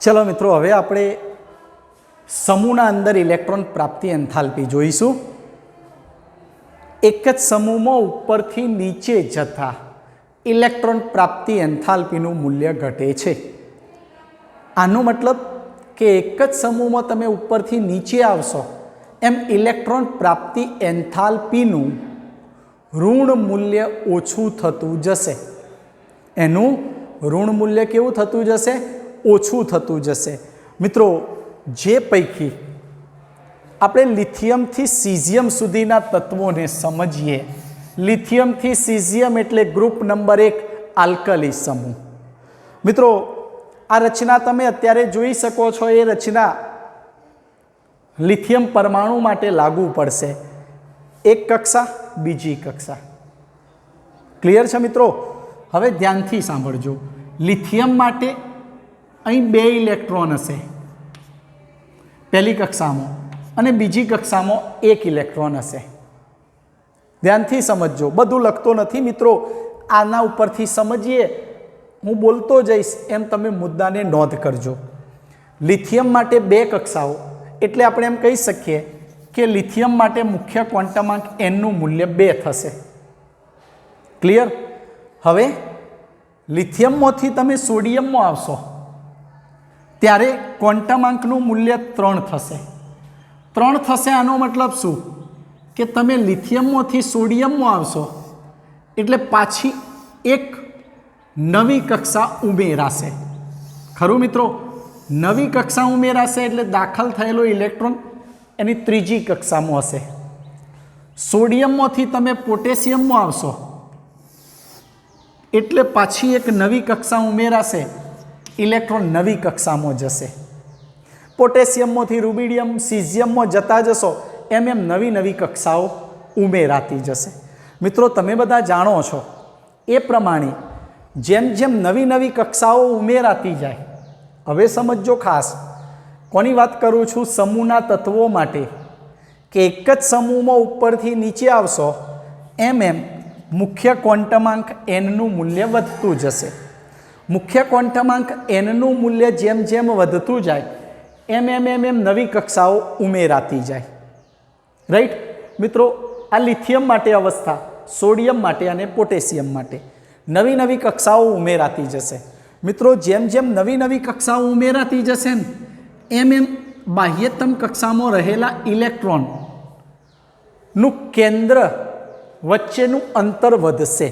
ચલો મિત્રો, હવે આપણે સમૂહના અંદર ઇલેક્ટ્રોન પ્રાપ્તિ એન્થાલ્પી જોઈશું. એક જ સમૂહમાં ઉપરથી નીચે જતા ઇલેક્ટ્રોન પ્રાપ્તિ એન્થાલ્પીનું મૂલ્ય ઘટે છે. આનો મતલબ કે એક જ સમૂહમાં તમે ઉપરથી નીચે આવશો એમ ઇલેક્ટ્રોન પ્રાપ્તિ એન્થાલ્પીનું ઋણ મૂલ્ય ઓછું થતું જશે. એનું ઋણ મૂલ્ય કેવું થતું જશે? ઓછું થતું જશે. મિત્રો, જે પૈકી આપણે લિથિયમથી સીઝિયમ સુધીના તત્વોને સમજીએ. લિથિયમથી સીઝિયમ એટલે ગ્રુપ નંબર 1 આલ્કલી સમૂહ. મિત્રો, આ રચના તમે અત્યારે જોઈ શકો છો. એ રચના લિથિયમ પરમાણુ માટે લાગુ પડશે. એક કક્ષા, બીજી કક્ષા. ક્લિયર છે મિત્રો? હવે ધ્યાનથી સાંભળજો. લિથિયમ માટે અહીં 2 ઇલેક્ટ્રોન હશે પહેલી કક્ષામાં, અને બીજી કક્ષામાં 1 ઇલેક્ટ્રોન હશે. ધ્યાનથી સમજજો. બધું લખતો નથી મિત્રો, આના ઉપરથી સમજીએ. હું બોલતો જઈશ એમ તમે મુદ્દાને નોંધ કરજો. લિથિયમ માટે 2 કક્ષાઓ, એટલે આપણે એમ કહી શકીએ કે લિથિયમ માટે મુખ્ય ક્વોન્ટમાંક એનનું મૂલ્ય 2 થશે. ક્લિયર? હવે લિથિયમમાંથી તમે સોડિયમમાં આવશો ત્યારે ક્વોન્ટમાંકનું મૂલ્ય 3 થશે. 3 થશે. આનો મતલબ શું? કે તમે લિથિયમમાંથી સોડિયમમાં આવશો એટલે પાછી એક નવી કક્ષા ઉમેરાશે. ખરું મિત્રો? નવી કક્ષા ઉમેરાશે એટલે દાખલ થયેલો ઇલેક્ટ્રોન એની ત્રીજી કક્ષામાં હશે. સોડિયમમાંથી તમે પોટેશિયમમાં આવશો એટલે પાછી એક નવી કક્ષા ઉમેરાશે, ઇલેક્ટ્રોન નવી કક્ષામાં જશે. પોટેશિયમમાંથી રૂબિડિયમ સિઝિયમમાં જતા જશો એમ એમ નવી નવી કક્ષાઓ ઉમેરાતી જશે. મિત્રો તમે બધા જાણો છો એ પ્રમાણે જેમ જેમ નવી નવી કક્ષાઓ ઉમેરાતી જાય, હવે સમજો ખાસ કોની વાત કરું છું, સમૂહના તત્વો માટે કે એક જ સમૂહમાં ઉપરથી નીચે આવશો એમ એમ મુખ્ય ક્વોન્ટમાંક એનનું મૂલ્ય વધતું જશે. મુખ્ય ક્વોન્ટમાંક એનનું મૂલ્ય જેમ જેમ વધતું જાય એમ એમ એમ એમ નવી કક્ષાઓ ઉમેરાતી જાય. રાઈટ મિત્રો, આ લિથિયમ માટે અવસ્થા, સોડિયમ માટે અને પોટેશિયમ માટે નવી નવી કક્ષાઓ ઉમેરાતી જશે. મિત્રો જેમ જેમ નવી નવી કક્ષાઓ ઉમેરાતી જશે ને એમ એમ બાહ્યતમ કક્ષામાં રહેલા ઇલેક્ટ્રોનનું કેન્દ્ર વચ્ચેનું અંતર વધશે.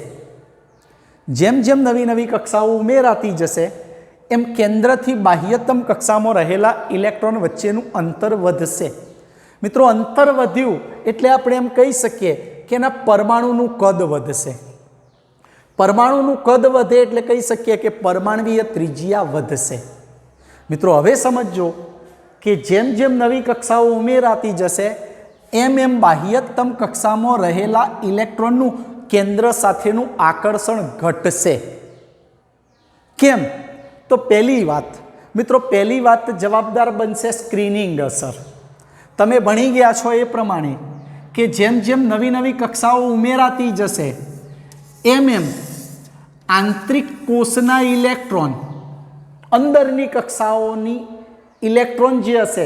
જેમ જેમ નવી નવી કક્ષાઓ ઉમેરાતી જશે એમ કેન્દ્રથી બાહ્યતમ કક્ષામાં રહેલા ઇલેક્ટ્રોન વચ્ચેનું અંતર વધશે. મિત્રો અંતર વધ્યું એટલે આપણે એમ કહી શકીએ કે એના પરમાણુનું કદ વધશે. પરમાણુનું કદ વધે એટલે કહી શકીએ કે પરમાણવીય ત્રિજ્યા વધશે. મિત્રો હવે સમજો કે જેમ જેમ નવી કક્ષાઓ ઉમેરાતી જશે એમ એમ બાહ્યતમ કક્ષામાં રહેલા ઇલેક્ટ્રોનનું કેન્દ્ર સાથેનું આકર્ષણ ઘટશે. કેમ? તો પહેલી વાત મિત્રો, પહેલી વાત જવાબદાર બનશે સ્ક્રીનિંગ અસર. તમે ભણી ગયા છો એ પ્રમાણે કે જેમ જેમ નવી નવી કક્ષાઓ ઉમેરાતી જશે એમ એમ આંતરિક કોષના ઇલેક્ટ્રોન, અંદરની કક્ષાઓની ઇલેક્ટ્રોન જે હશે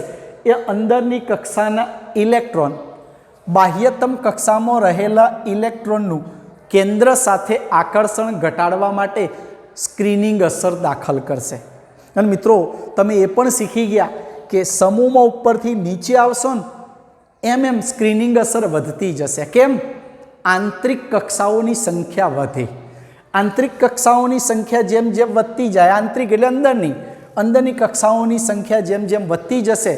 એ અંદરની કક્ષાના ઇલેક્ટ્રોન બાહ્યતમ કક્ષામાં રહેલા ઇલેક્ટ્રોનનું કેન્દ્ર સાથે આકર્ષણ ઘટાડવા માટે સ્ક્રીનિંગ અસર દાખલ કરશે. અને મિત્રો તમે એ પણ શીખી ગયા કે સમૂહમાં ઉપરથી નીચે આવશો ને એમ એમ સ્ક્રીનિંગ અસર વધતી જશે. કેમ? આંતરિક કક્ષાઓની સંખ્યા વધે. આંતરિક કક્ષાઓની સંખ્યા જેમ જેમ વધતી જાય, આંતરિક એટલે અંદરની કક્ષાઓની સંખ્યા જેમ જેમ વધતી જશે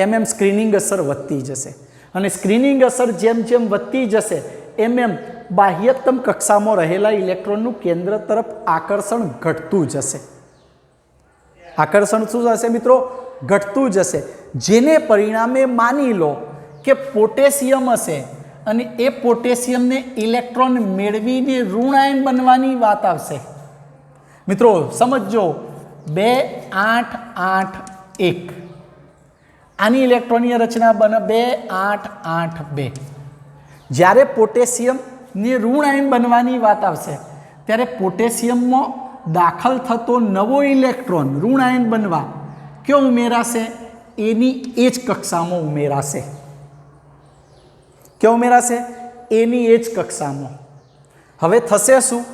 એમ એમ સ્ક્રીનિંગ અસર વધતી જશે. અને સ્ક્રીનિંગ અસર જેમ જેમ વધતી જશે એમ એમ બાહ્યતમ કક્ષામાં રહેલા ઇલેક્ટ્રોનનું કેન્દ્ર તરફ આકર્ષણ ઘટતું જશે. આકર્ષણ શું થશે મિત્રો? ઘટતું જશે. જેને પરિણામે માની લો કે પોટેશિયમ હશે અને એ પોટેશિયમને ઇલેક્ટ્રોન મેળવીને ઋણ આયન બનવાની વાત આવશે. મિત્રો સમજો 2 8 8 1 આની ઇલેક્ટ્રોનીય રચના બને 2 8 8 2. જ્યારે પોટેશિયમની ઋણ આયન બનવાની વાત આવશે ત્યારે પોટેશિયમમાં દાખલ થતો નવો ઇલેક્ટ્રોન ઋણ આયન બનવા ક્યો ઉમેરાશે? એની એ જ કક્ષામાં ઉમેરાશે. ક્યાં ઉમેરાશે? એની એ જ કક્ષામાં. હવે થશે શું?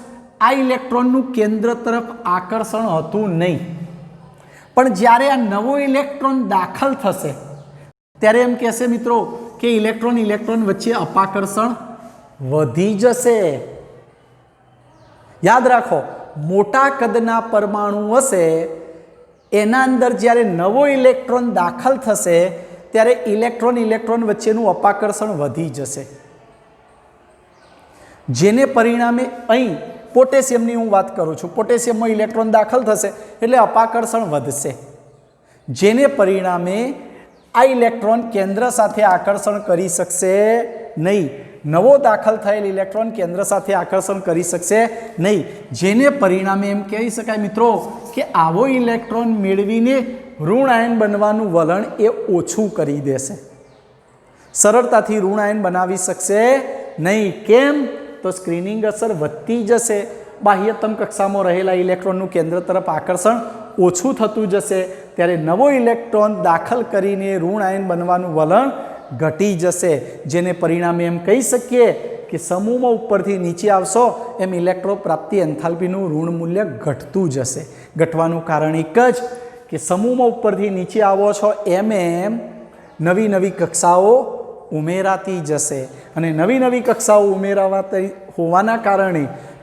આ ઇલેક્ટ્રોનનું કેન્દ્ર તરફ આકર્ષણ હતું નહીં, પણ જ્યારે આ નવો ઇલેક્ટ્રોન દાખલ થશે ત્યારે એમ કહેશે મિત્રો કે ઇલેક્ટ્રોન વચ્ચે અપાકર્ષણ વધી જશે. યાદ રાખો, મોટા કદના પરમાણુ હશે એના અંદર જ્યારે નવો ઇલેક્ટ્રોન દાખલ થશે ત્યારે ઇલેક્ટ્રોન વચ્ચેનું અપાકર્ષણ વધી જશે. જેને પરિણામે અહીં પોટેશિયમની હું વાત કરું છું, પોટેશિયમમાં ઇલેક્ટ્રોન દાખલ થશે એટલે અપાકર્ષણ વધશે. જેને પરિણામે આ ઇલેક્ટ્રોન કેન્દ્ર સાથે આકર્ષણ કરી શકશે નહીં. નવો દાખલ થયેલ ઇલેક્ટ્રોન કેન્દ્ર સાથે આકર્ષણ કરી શકશે નહીં. જેને પરિણામે એમ કહી શકાય મિત્રો કે આવો ઇલેક્ટ્રોન મેળવીને ઋણ આયન બનવાનું વલણ એ ઓછું કરી દેશે. સરળતાથી ઋણ આયન બનાવી શકશે નહીં. કેમ? તો સ્ક્રીનિંગ અસર વધતી જશે. બાહ્યતમ કક્ષામાં રહેલા ઇલેક્ટ્રોનનું કેન્દ્ર તરફ આકર્ષણ ઓછું થતું જશે ત્યારે નવો ઇલેક્ટ્રોન દાખલ કરીને ઋણ આયન બનવાનું વલણ ઘટી જશે. જેને પરિણામે એમ કહી શકીએ કે સમૂહમાં ઉપરથી નીચે આવશો એમ ઇલેક્ટ્રોન પ્રાપ્તિ એન્થાલ્પીનું ઋણ મૂલ્ય ઘટતું જશે. ઘટવાનું કારણ એક જ કે સમૂહમાં ઉપરથી નીચે આવો છો એમ એમ નવી કક્ષાઓ ઉમેરાતી જશે અને નવી કક્ષાઓ ઉમેરાવા હોવાના કારણે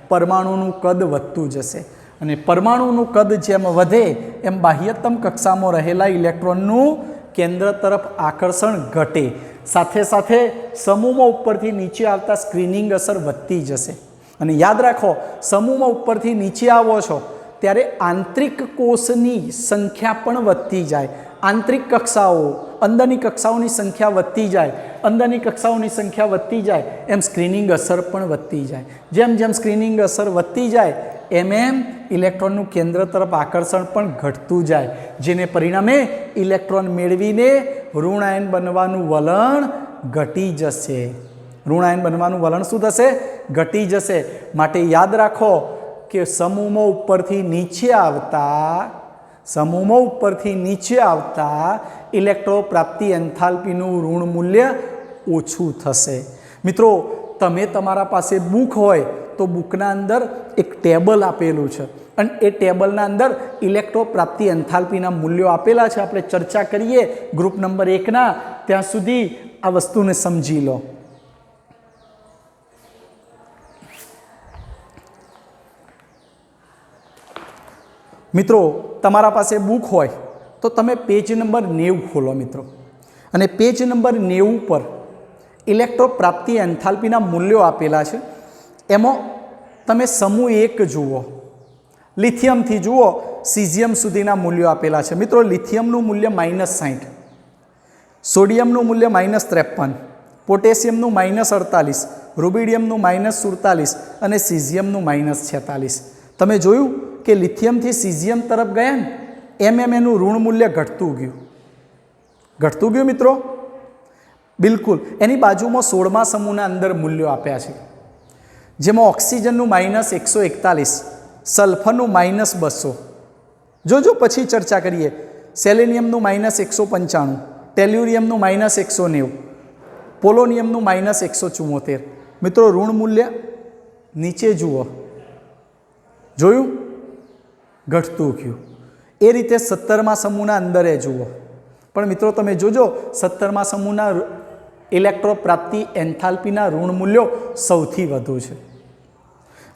પરમાણુનું કદ વધતું જશે અને પરમાણુનું કદ જેમ વધે એમ બાહ્યતમ કક્ષામાં રહેલા ઇલેક્ટ્રોનનું કેન્દ્ર તરફ આકર્ષણ ઘટે. સાથે સાથે સમૂહમાં ઉપરથી નીચે આવતા સ્ક્રીનિંગ અસર વધતી જશે. અને યાદ રાખો, સમૂહમાં ઉપરથી નીચે આવો છો ત્યારે આંતરિક કોષની સંખ્યા પણ વધતી જાય आंतरिक कक्षाओं अंदरनी कक्षाओनी संख्या वधती जाए, अंदरनी कक्षाओनी संख्या वधती जाए एम स्क्रीनिंग असर पण वधती जाए। जेम जेम स्क्रीनिंग असर वधती जाए एम एम इलेक्ट्रॉनનું केंद्र तरफ आकर्षण पण घटતું जाए, जेने परिणामे इलेक्ट्रॉन मेळवीने ऋण आयन बनवानुं वलण घटी जशे। ऋण आयन बनवानुं वलण शुं थशे? घटी जशे। माटे याद राखो के समूहों उपरथी नीचे आवता समूहों उपरथी नीचे आवता इलेक्ट्रो प्राप्ति एंथाल्पीनुं ऋण मूल्य ओछुं थशे। मित्रों तमे तमारा पासे बुक होय तो बुकना अंदर एक टेबल आपेलू छे अने ए टेबलना अंदर इलेक्ट्रो प्राप्ति एंथाल्पीना मूल्यों आपेला छे। आपणे चर्चा करीए ग्रुप नंबर 1 ना त्यां सुधी आ वस्तुने समजी लो। मित्रों तमारा पासे बुक होय तो तमे पेज नंबर 90 खोलो मित्रों, अने पेज नंबर 90 पर इलेक्ट्रो प्राप्ति एंथाल्पीना मूल्यों आपेला छे। एमां तमे समूह 1 जुओ, लिथियम थी जुओ सीजियम सुधीना मूल्यों आपेला छे। मित्रों लिथियमनुं मूल्य -60, सोडियमनुं मूल्य -53, पोटेशियमनुं -48, रुबिडियमनुं -47 अने सीजियमनुं -46। तमे जोयुं के लिथियम थी सीजियम तरफ गया ने एम एम एनु ऋण मूल्य घटतुं गयुं मित्रों। बिल्कुल एनी बाजुमां 16मा समूहना अंदर मूल्यों आप्या छे, जेमां ऑक्सिजननुं -141, सल्फरनुं -200। जो पछी चर्चा करिए सेलेनियमनुं -195, टेल्युरियमनुं -190, पोलोनियमनुं -174। मित्रों ऋण मूल्य नीचे जुओ, जोयुं घटतुं गयुं। ए रीते 17मा समूहना अंदरे जुओ, पण मित्रों तमे जोजो 17मा समूहना इलेक्ट्रो प्राप्ति एंथाल्पीना ऋण मूल्यों सौथी वधु छे।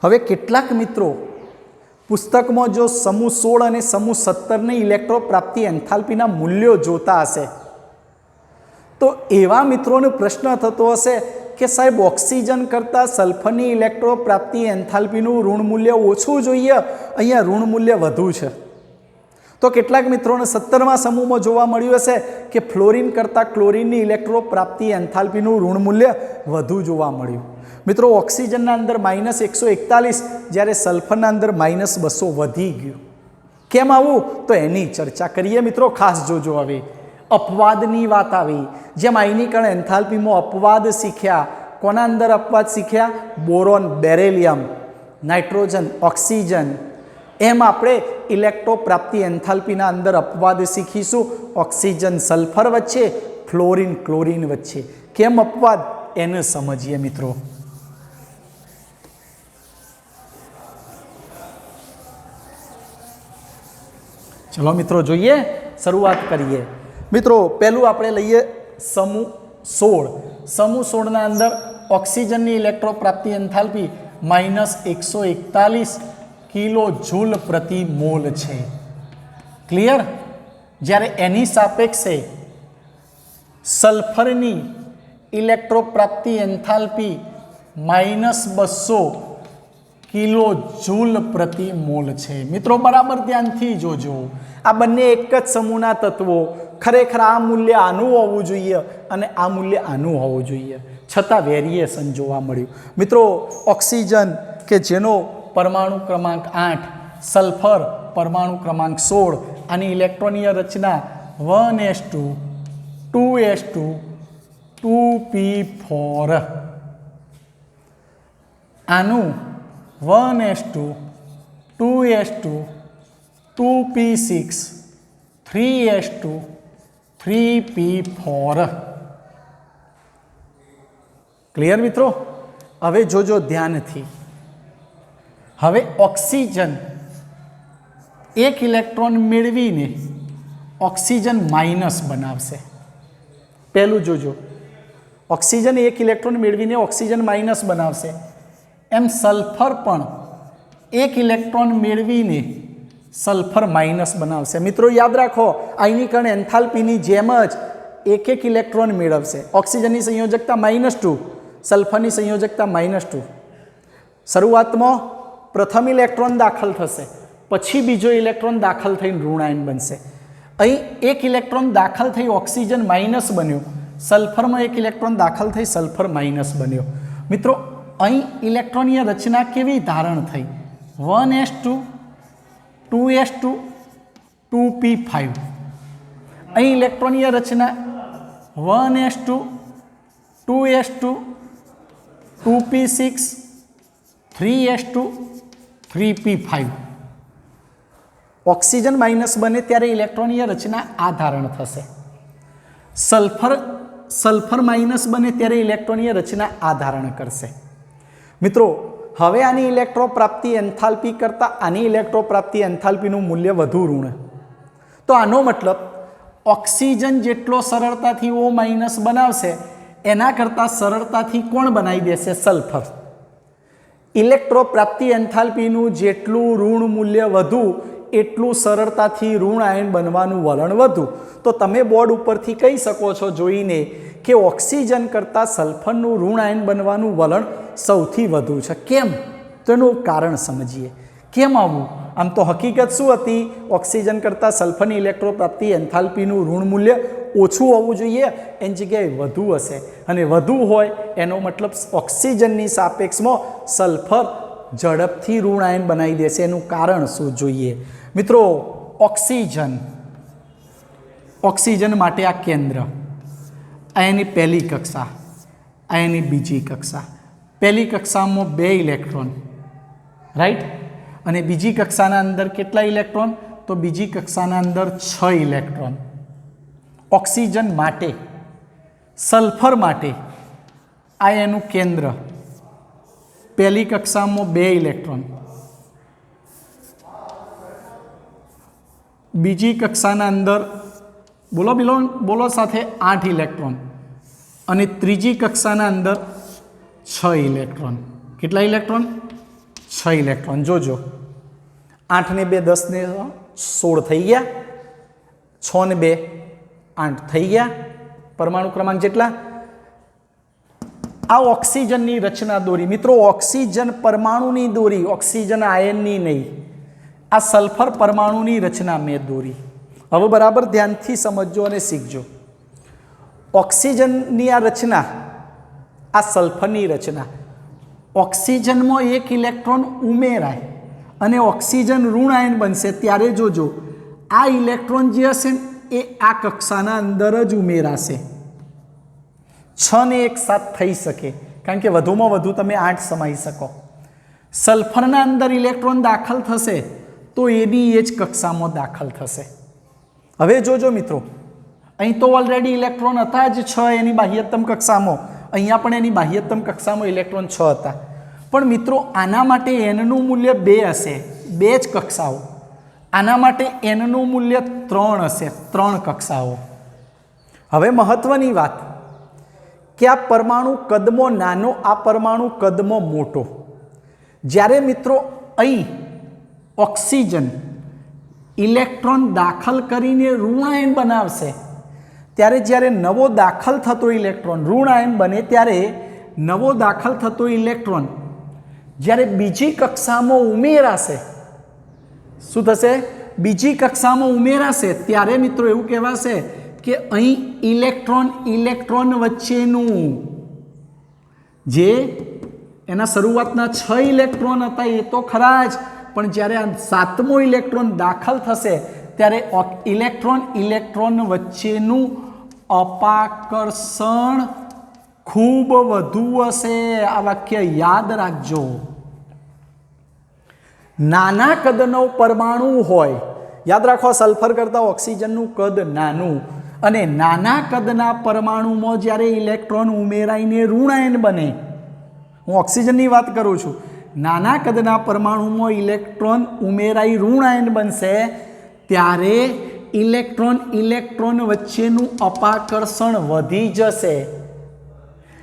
हवे केटलाक मित्रों पुस्तक में जो समूह 16 और समूह 17 ने इलेक्ट्रो प्राप्ति एंथाल्पीना मूल्यों जोता हशे तो एवा मित्रों ने प्रश्न थतो हशे कि साहेब ऑक्सीजन करता सल्फरनी इलेक्ट्रो प्राप्ति एंथाल्पीनुं ऋण मूल्य ओछुं जोईए, अहींया ऋण मूल्य वधु छे। तो केटलाक मित्रों ने 17मा समूह में जोवा मळ्युं हशे कि फ्लोरीन करता क्लोरीन इलेक्ट्रो प्राप्ति एंथाल्पीनुं ऋण मूल्य वधु जोवा मळ्युं। मित्रों ऑक्सीजन अंदर -141 ज्यारे सल्फरना अंदर -200 वधी गयुं। केम आवुं तो एनी चर्चा करीए मित्रों, खास जोजो। हवे अपवादनी वात आवी, जेम आयनीकरण एंथाल्पी में अपवाद शीख्या। कोना अंदर अपवाद शीख्या? Boron, beryllium, nitrogen, oxygen. एम आपणे इलेक्ट्रो प्राप्ति एंथाल्पीना अंदर अपवाद शीखीशुं। ऑक्सीजन सल्फर वच्चे, फ्लोरीन क्लोरीन वच्चे। केम अपवाद एने समझीए मित्रों। चलो मित्रों जोईए, शुरुआत करिए। मित्रों पहलू आपणे लईए समूह 16। समूह 16 अंदर ऑक्सीजन की इलेक्ट्रो प्राप्ति एंथाल्पी -141 किलो जूल प्रति मोल है। क्लियर? ज्यारे एनी सापेक्षे सल्फरनी इलेक्ट्रो प्राप्ति एंथाल्पी -200 किलो जूल प्रति मोल है। मित्रों बराबर ध्यानथी जोजो, आ बंने एक ज समूहना तत्वो। खरेखर आ मूल्य आनुं होवुं जोईए अने आ मूल्य आनुं होवुं जोईए, छतां वेरिएशन जोवा मळ्युं। मित्रों ऑक्सीजन के जेनो परमाणु क्रमांक 8, सल्फर परमाणु क्रमांक 16, आनी इलेक्ट्रॉनीय रचना 1s2 2s2 2p4। आनुं 1s2 2s2 2p6 3s2 3p4। Clear मित्रों? हवे जोजो ध्यान थी। हवे ऑक्सीजन एक इलेक्ट्रॉन मेळवीने ऑक्सीजन माइनस बनावशे। पहलू जोजो, ऑक्सीजन एक इलेक्ट्रॉन मेळवीने ऑक्सीजन माइनस बनावशे। एम सल्फर पण एक इलेक्ट्रॉन मेळवीने सल्फर माइनस बनावशे। मित्रों याद राखो, आयनीकरण एंथाल्पीनी जेम ज एक एक इलेक्ट्रॉन मेळवशे। ऑक्सीजन की संयोजकता -2, सल्फर की संयोजकता -2। शुरुआत में प्रथम इलेक्ट्रॉन दाखल थशे, पछी बीजो इलेक्ट्रॉन दाखल थईने ऋण आयन बनशे। અહીં એક ઇલેક્ટ્રોન દાખલ થઈ ઓક્સિજન માઇનસ બન્યો, સલ્ફરમાં એક ઇલેક્ટ્રોન દાખલ થઈ સલ્ફર માઇનસ બન્યો. મિત્રો અહીં ઇલેક્ટ્રોનની રચના કેવી ધારણ થઈ? 1s2 2s2 2p5. અહીં ઇલેક્ટ્રોનની રચના 1s2 2s2 2p6 3s2 3p5. Oxygen minus બને ત્યારે ઇલેક્ટ્રોનની રચના આ ધારણ થશે. સલ્ફર માઇનસ બને ત્યારે ઇલેક્ટ્રોનની રચના આ ધારણ કરશે. મિત્રો હવે આની ઇલેક્ટ્રો પ્રાપ્તિ એન્થાલ્પી કરતાં આની ઇલેક્ટ્રો પ્રાપ્તિ એન્થાલ્પીનું મૂલ્ય વધુ ઋણ. તો આનો મતલબ ઓક્સિજન જેટલો સરળતાથી O માઇનસ બનાવશે એના કરતાં સરળતાથી કોણ બનાવી દેશે? સલ્ફર. ઇલેક્ટ્રો પ્રાપ્તિ એન્થાલ્પીનું જેટલું ઋણ મૂલ્ય વધુ એટલું સરળતાથી ઋણ આયન બનવાનું વલણ વધુ. તો તમે બોર્ડ ઉપરથી કહી શકો છો જોઈને કે ઓક્સિજન કરતાં સલ્ફરનું ઋણ આયન બનવાનું વલણ સૌથી વધુ છે. કેમ? તો એનું કારણ સમજીએ. કેમ આવું? આમ તો હકીકત શું હતી? ઓક્સિજન કરતાં સલ્ફરની ઇલેક્ટ્રો પ્રાપ્તિ એન્થાલ્પીનું ઋણ મૂલ્ય ઓછું હોવું જોઈએ, એની જગ્યાએ વધુ હશે. અને વધુ હોય એનો મતલબ ઓક્સિજનની સાપેક્ષમાં સલ્ફર ઝડપથી ઋણ આયન બનાવી દેશે. એનું કારણ શું જોઈએ? મિત્રો ઓક્સિજન માટે આ કેન્દ્ર, આ એની પહેલી કક્ષા, આ એની બીજી કક્ષા. પહેલી કક્ષામાં 2 ઇલેક્ટ્રોન, રાઈટ? અને બીજી કક્ષાના અંદર કેટલા ઇલેક્ટ્રોન? તો બીજી કક્ષાના અંદર 6 ઇલેક્ટ્રોન. ઓક્સિજન માટે, સલ્ફર માટે આ એનું કેન્દ્ર. પહેલી કક્ષામાં 2 ઇલેક્ટ્રોન, બીજી કક્ષાના અંદર બોલો સાથે 8 ઇલેક્ટ્રોન અને ત્રીજી કક્ષાના અંદર 6 ઇલેક્ટ્રોન. કેટલા ઇલેક્ટ્રોન? 6 ઇલેક્ટ્રોન. જોજો, 8 ને 2 10 ને 16 થઈ ગયા, 6 ને 2 8 થઈ ગયા. પરમાણુ ક્રમાંક જેટલા? આ ઓક્સિજનની રચના દોરી. મિત્રો ઓક્સિજન પરમાણુની દોરી, ઓક્સિજન આયનની નહીં. આ સલ્ફર પરમાણુની રચના મેં દોરી. હવે બરાબર ધ્યાનથી સમજજો અને શીખજો. ઓક્સિજનની આ રચના, આ સલ્ફરની રચના. ઓક્સિજનમાં એક ઇલેક્ટ્રોન ઉમેરાય અને ઓક્સિજન ઋણ આયન બનશે ત્યારે જોજો આ ઇલેક્ટ્રોન જે હશે ને એ આ કક્ષાના અંદર જ ઉમેરાશે. 6 ને એક સાથ થઈ શકે, કારણ કે વધુમાં વધુ તમે 8 સમાઈ શકો. સલ્ફરના અંદર ઇલેક્ટ્રોન દાખલ થશે તો એની એ જ કક્ષામાં દાખલ થશે. હવે જોજો મિત્રો, અહીં તો ઓલરેડી ઇલેક્ટ્રોન હતા જ 6 એની બાહ્યતમ કક્ષામાં, અહીંયા પણ એની બાહ્યતમ કક્ષામાં ઇલેક્ટ્રોન 6 હતા. પણ મિત્રો આના માટે એનનું મૂલ્ય 2 હશે, 2 જ કક્ષાઓ. આના માટે એનનું મૂલ્ય 3 હશે, 3 કક્ષાઓ. હવે મહત્વની વાત કે આ પરમાણુ કદમાં નાનો, આ પરમાણુ કદમાં મોટો. જ્યારે મિત્રો અહીં ઓક્સિજન ઇલેક્ટ્રોન દાખલ કરીને ઋણ આયન બનાવશે ત્યારે જ્યારે નવો દાખલ થતો ઇલેક્ટ્રોન ઋણ આયન બને ત્યારે નવો દાખલ થતો ઇલેક્ટ્રોન જ્યારે બીજી કક્ષામાં ઉમેરાશે, શું થશે? બીજી કક્ષામાં ઉમેરાશે ત્યારે મિત્રો એવું કહેવાશે કે અહીં ઇલેક્ટ્રોન વચ્ચેનું જે એના શરૂઆતના 6 ઇલેક્ટ્રોન હતા એ તો ખરા જ, પણ જ્યારે આ 7મો ઇલેક્ટ્રોન દાખલ થશે ત્યારે ઇલેક્ટ્રોન વચ્ચેનું અપાકર્ષણ ખૂબ વધુ હશે. આ વાક્ય યાદ રાખજો. નાના કદનો પરમાણુ હોય, યાદ રાખો સલ્ફર કરતાં ઓક્સિજનનું કદ નાનું, અને નાના કદના પરમાણુમાં જ્યારે ઇલેક્ટ્રોન ઉમેરાઈને ઋણ આયન બને, હું ઓક્સિજનની વાત કરું છું, નાના કદના પરમાણુમાં ઇલેક્ટ્રોન ઉમેરાઈ ઋણ આયન બનશે ત્યારે ઇલેક્ટ્રોન વચ્ચેનું અપાકર્ષણ વધી જશે.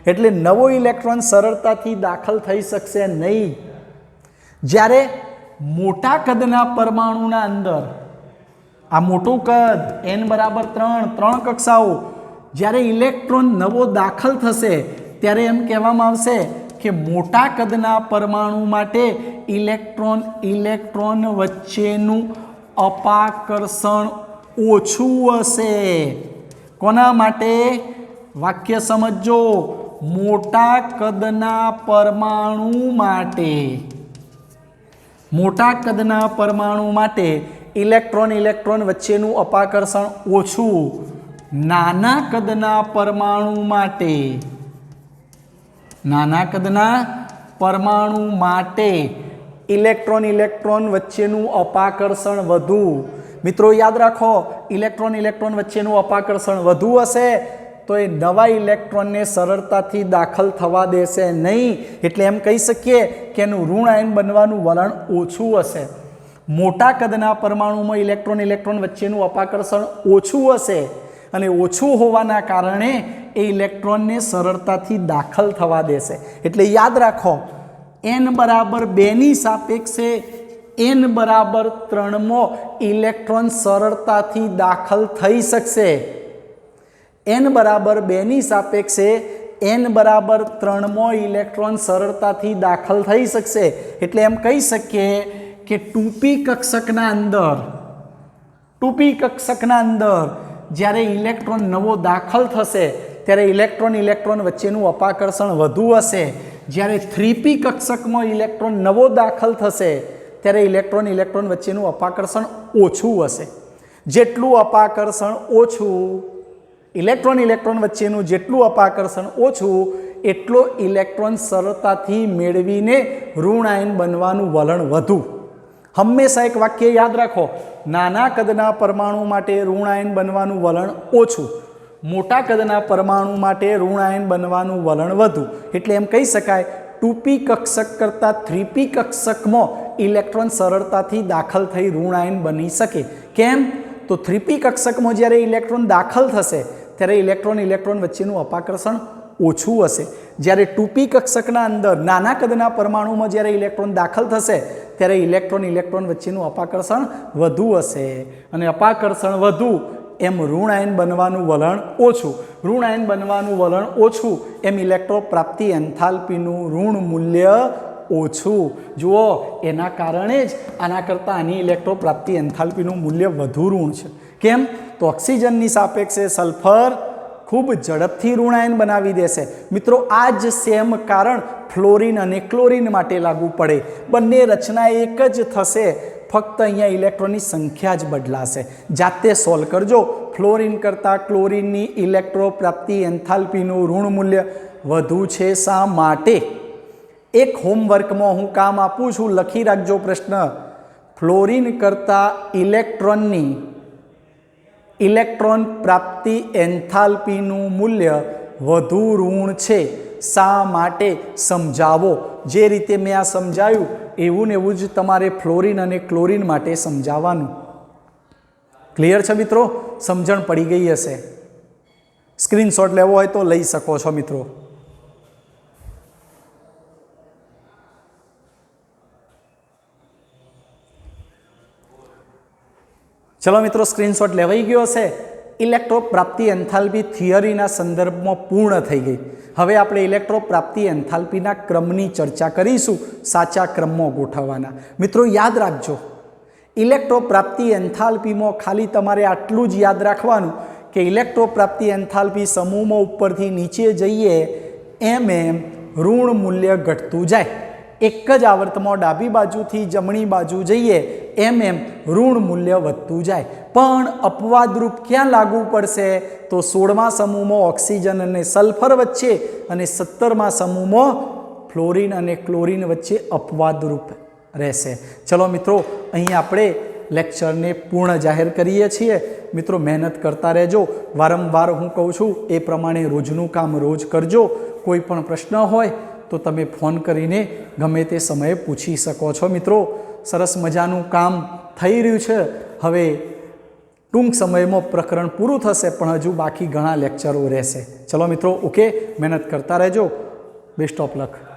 એટલે નવો ઇલેક્ટ્રોન સરળતાથી દાખલ થઈ શકશે નહીં. જ્યારે મોટા કદના પરમાણુના અંદર, આ મોટું કદ n બરાબર 3 કક્ષાઓ, જ્યારે ઇલેક્ટ્રોન નવો દાખલ થશે ત્યારે એમ કહેવામાં આવશે કે મોટા કદના પરમાણુ માટે ઇલેક્ટ્રોન વચ્ચેનું અપાકર્ષણ ઓછું હશે. કોના માટે? વાક્ય સમજો. મોટા કદના પરમાણુ માટે. મોટા કદના પરમાણુ માટે ઇલેક્ટ્રોન ઇલેક્ટ્રોન વચ્ચેનું અપાકર્ષણ ઓછું. નાના કદના પરમાણુ માટે નાના કદના પરમાણુ માટે ઇલેક્ટ્રોન ઇલેક્ટ્રોન વચ્ચેનું અપાકર્ષણ વધુ. મિત્રો યાદ રાખો, ઇલેક્ટ્રોન ઇલેક્ટ્રોન વચ્ચેનું અપાકર્ષણ વધુ હશે તો એ નવા ઇલેક્ટ્રોનને સરળતાથી દાખલ થવા દેશે નહીં. એટલે એમ કહી શકીએ કે એનું ઋણ આયન બનવાનું વલણ ઓછું હશે. મોટા કદના પરમાણુમાં ઇલેક્ટ્રોન ઇલેક્ટ્રોન વચ્ચેનું અપાકર્ષણ ઓછું હશે અને ઓછું હોવાના કારણે એ ઇલેક્ટ્રોનને સરળતાથી દાખલ થવા દેશે. એટલે યાદ રાખો, n બરાબર 2ની સાપેક્ષે n બરાબર 3માં ઇલેક્ટ્રોન સરળતાથી દાખલ થઈ શકશે. n બરાબર 2ની સાપેક્ષે n બરાબર 3માં ઇલેક્ટ્રોન સરળતાથી દાખલ થઈ શકશે. એટલે એમ કહી શકીએ કે 2p કક્ષકના અંદર જ્યારે ઇલેક્ટ્રોન નવો દાખલ થશે ત્યારે ઇલેક્ટ્રોન ઇલેક્ટ્રોન વચ્ચેનું અપાકર્ષણ વધુ હશે. જ્યારે 3p કક્ષકમાં ઇલેક્ટ્રોન નવો દાખલ થશે ત્યારે ઇલેક્ટ્રોન ઇલેક્ટ્રોન વચ્ચેનું અપાકર્ષણ ઓછું હશે. જેટલું અપાકર્ષણ ઓછું, ઇલેક્ટ્રોન ઇલેક્ટ્રોન વચ્ચેનું જેટલું અપાકર્ષણ ઓછું એટલો ઇલેક્ટ્રોન સરળતાથી મેળવીને ઋણ આયન બનવાનું વલણ વધુ. હંમેશા એક વાક્ય યાદ રાખો, નાના કદના પરમાણુ માટે ઋણ આયન બનવાનું વલણ ઓછું, મોટા કદના પરમાણુ માટે ઋણ આયન બનવાનું વલણ વધુ. એટલે એમ કહી શકાય 2p કક્ષક કરતાં 3p કક્ષકમાં ઇલેક્ટ્રોન સરળતાથી દાખલ થઈ ઋણ આયન બની શકે. કેમ? તો 3p કક્ષકમાં જ્યારે ઇલેક્ટ્રોન દાખલ થશે ત્યારે ઇલેક્ટ્રોન ઇલેક્ટ્રોન વચ્ચેનું અપાકર્ષણ ઓછું હશે. જ્યારે 2p કક્ષકના અંદર નાના કદના પરમાણુમાં જ્યારે ઇલેક્ટ્રોન દાખલ થશે ત્યારે ઇલેક્ટ્રોન ઇલેક્ટ્રોન વચ્ચેનું અપાકર્ષણ વધુ હશે. અને અપાકર્ષણ વધુ એમ ઋણ આયન બનવાનું વલણ ઓછું. ઋણ આયન બનવાનું વલણ ઓછું એમ ઇલેક્ટ્રોન પ્રાપ્તિ એન્થાલ્પીનું ઋણ મૂલ્ય ઓછું. જુઓ, એના કારણે જ આના કરતાં આની ઇલેક્ટ્રોન પ્રાપ્તિ એન્થાલ્પીનું મૂલ્ય વધુ ઋણ છે. કેમ? તો ઓક્સિજનની સાપેક્ષે સલ્ફર ખૂબ ઝડપથી ઋણ આયન બનાવી દેશે. મિત્રો આ જ સેમ કારણ ફ્લોરિન અને ક્લોરિન માટે લાગુ પડે. બંને રચના એક જ થશે, ફક્ત અહીંયા ઇલેક્ટ્રોનની સંખ્યા જ બદલાશે. જાતે સોલ્વ કરજો. ફ્લોરિન કરતાં ક્લોરિનની ઇલેક્ટ્રોન પ્રાપ્તિ એન્થાલ્પીનું ઋણ મૂલ્ય વધુ છે. શા માટે? એક હોમવર્કમાં હું કામ આપું છું, લખી રાખજો પ્રશ્ન. ફ્લોરિન કરતાં ઇલેક્ટ્રોન પ્રાપ્તિ એન્થાલ્પીનું મૂલ્ય વધુ ઋણ છે. શા માટે? સમજાવો. જે રીતે મેં આ સમજાવ્યું એવું ને એવું જ તમારે ફ્લોરિન અને ક્લોરિન માટે સમજાવવાનું. ક્લિયર છે મિત્રો? સમજણ પડી ગઈ હશે. સ્ક્રીનશોટ લેવો હોય તો લઈ શકો છો મિત્રો. ચલો મિત્રો, સ્ક્રીનશોટ લેવાઈ ગયો હશે. ઇલેક્ટ્રોન પ્રાપ્તિ એન્થાલ્પી થિયરીના સંદર્ભમાં પૂર્ણ થઈ ગઈ. હવે આપણે ઇલેક્ટ્રોન પ્રાપ્તિ એન્થાલ્પીના ક્રમની ચર્ચા કરીશું, સાચા ક્રમમાં ગોઠવવાના. મિત્રો યાદ રાખજો, ઇલેક્ટ્રોન પ્રાપ્તિ એન્થાલ્પીમાં ખાલી તમારે આટલું જ યાદ રાખવાનું કે ઇલેક્ટ્રોન પ્રાપ્તિ એન્થાલ્પી સમૂહમાં ઉપરથી નીચે જઈએ એમ ઋણ મૂલ્ય ઘટતું જાય. એક જ આવર્તમાં ડાબી બાજુથી જમણી બાજુ જઈએ એમ ઋણ મૂલ્ય વધતું જાય. પણ અપવાદરૂપ ક્યાં લાગુ પડશે? તો 16મા સમૂહમાં ઓક્સિજન અને સલ્ફર વચ્ચે અને 17મા સમૂહમાં ફ્લોરિન અને ક્લોરિન વચ્ચે અપવાદરૂપ રહેશે. ચલો મિત્રો, અહીં આપણે લેક્ચરને પૂર્ણ જાહેર કરીએ છીએ. મિત્રો મહેનત કરતા રહેજો. વારંવાર હું કહું છું એ પ્રમાણે રોજનું કામ રોજ કરજો. કોઈ પણ પ્રશ્ન હોય તો તમે ફોન કરીને ગમે તે સમયે પૂછી શકો છો. મિત્રો સરસ મજાનું કામ થઈ રહ્યું છે. હવે ટૂંક સમયમાં પ્રકરણ પૂરું થશે, પણ હજુ બાકી ઘણા લેક્ચરો રહેશે. ચલો મિત્રો, ઓકે, મહેનત કરતા રહેજો. Best of luck.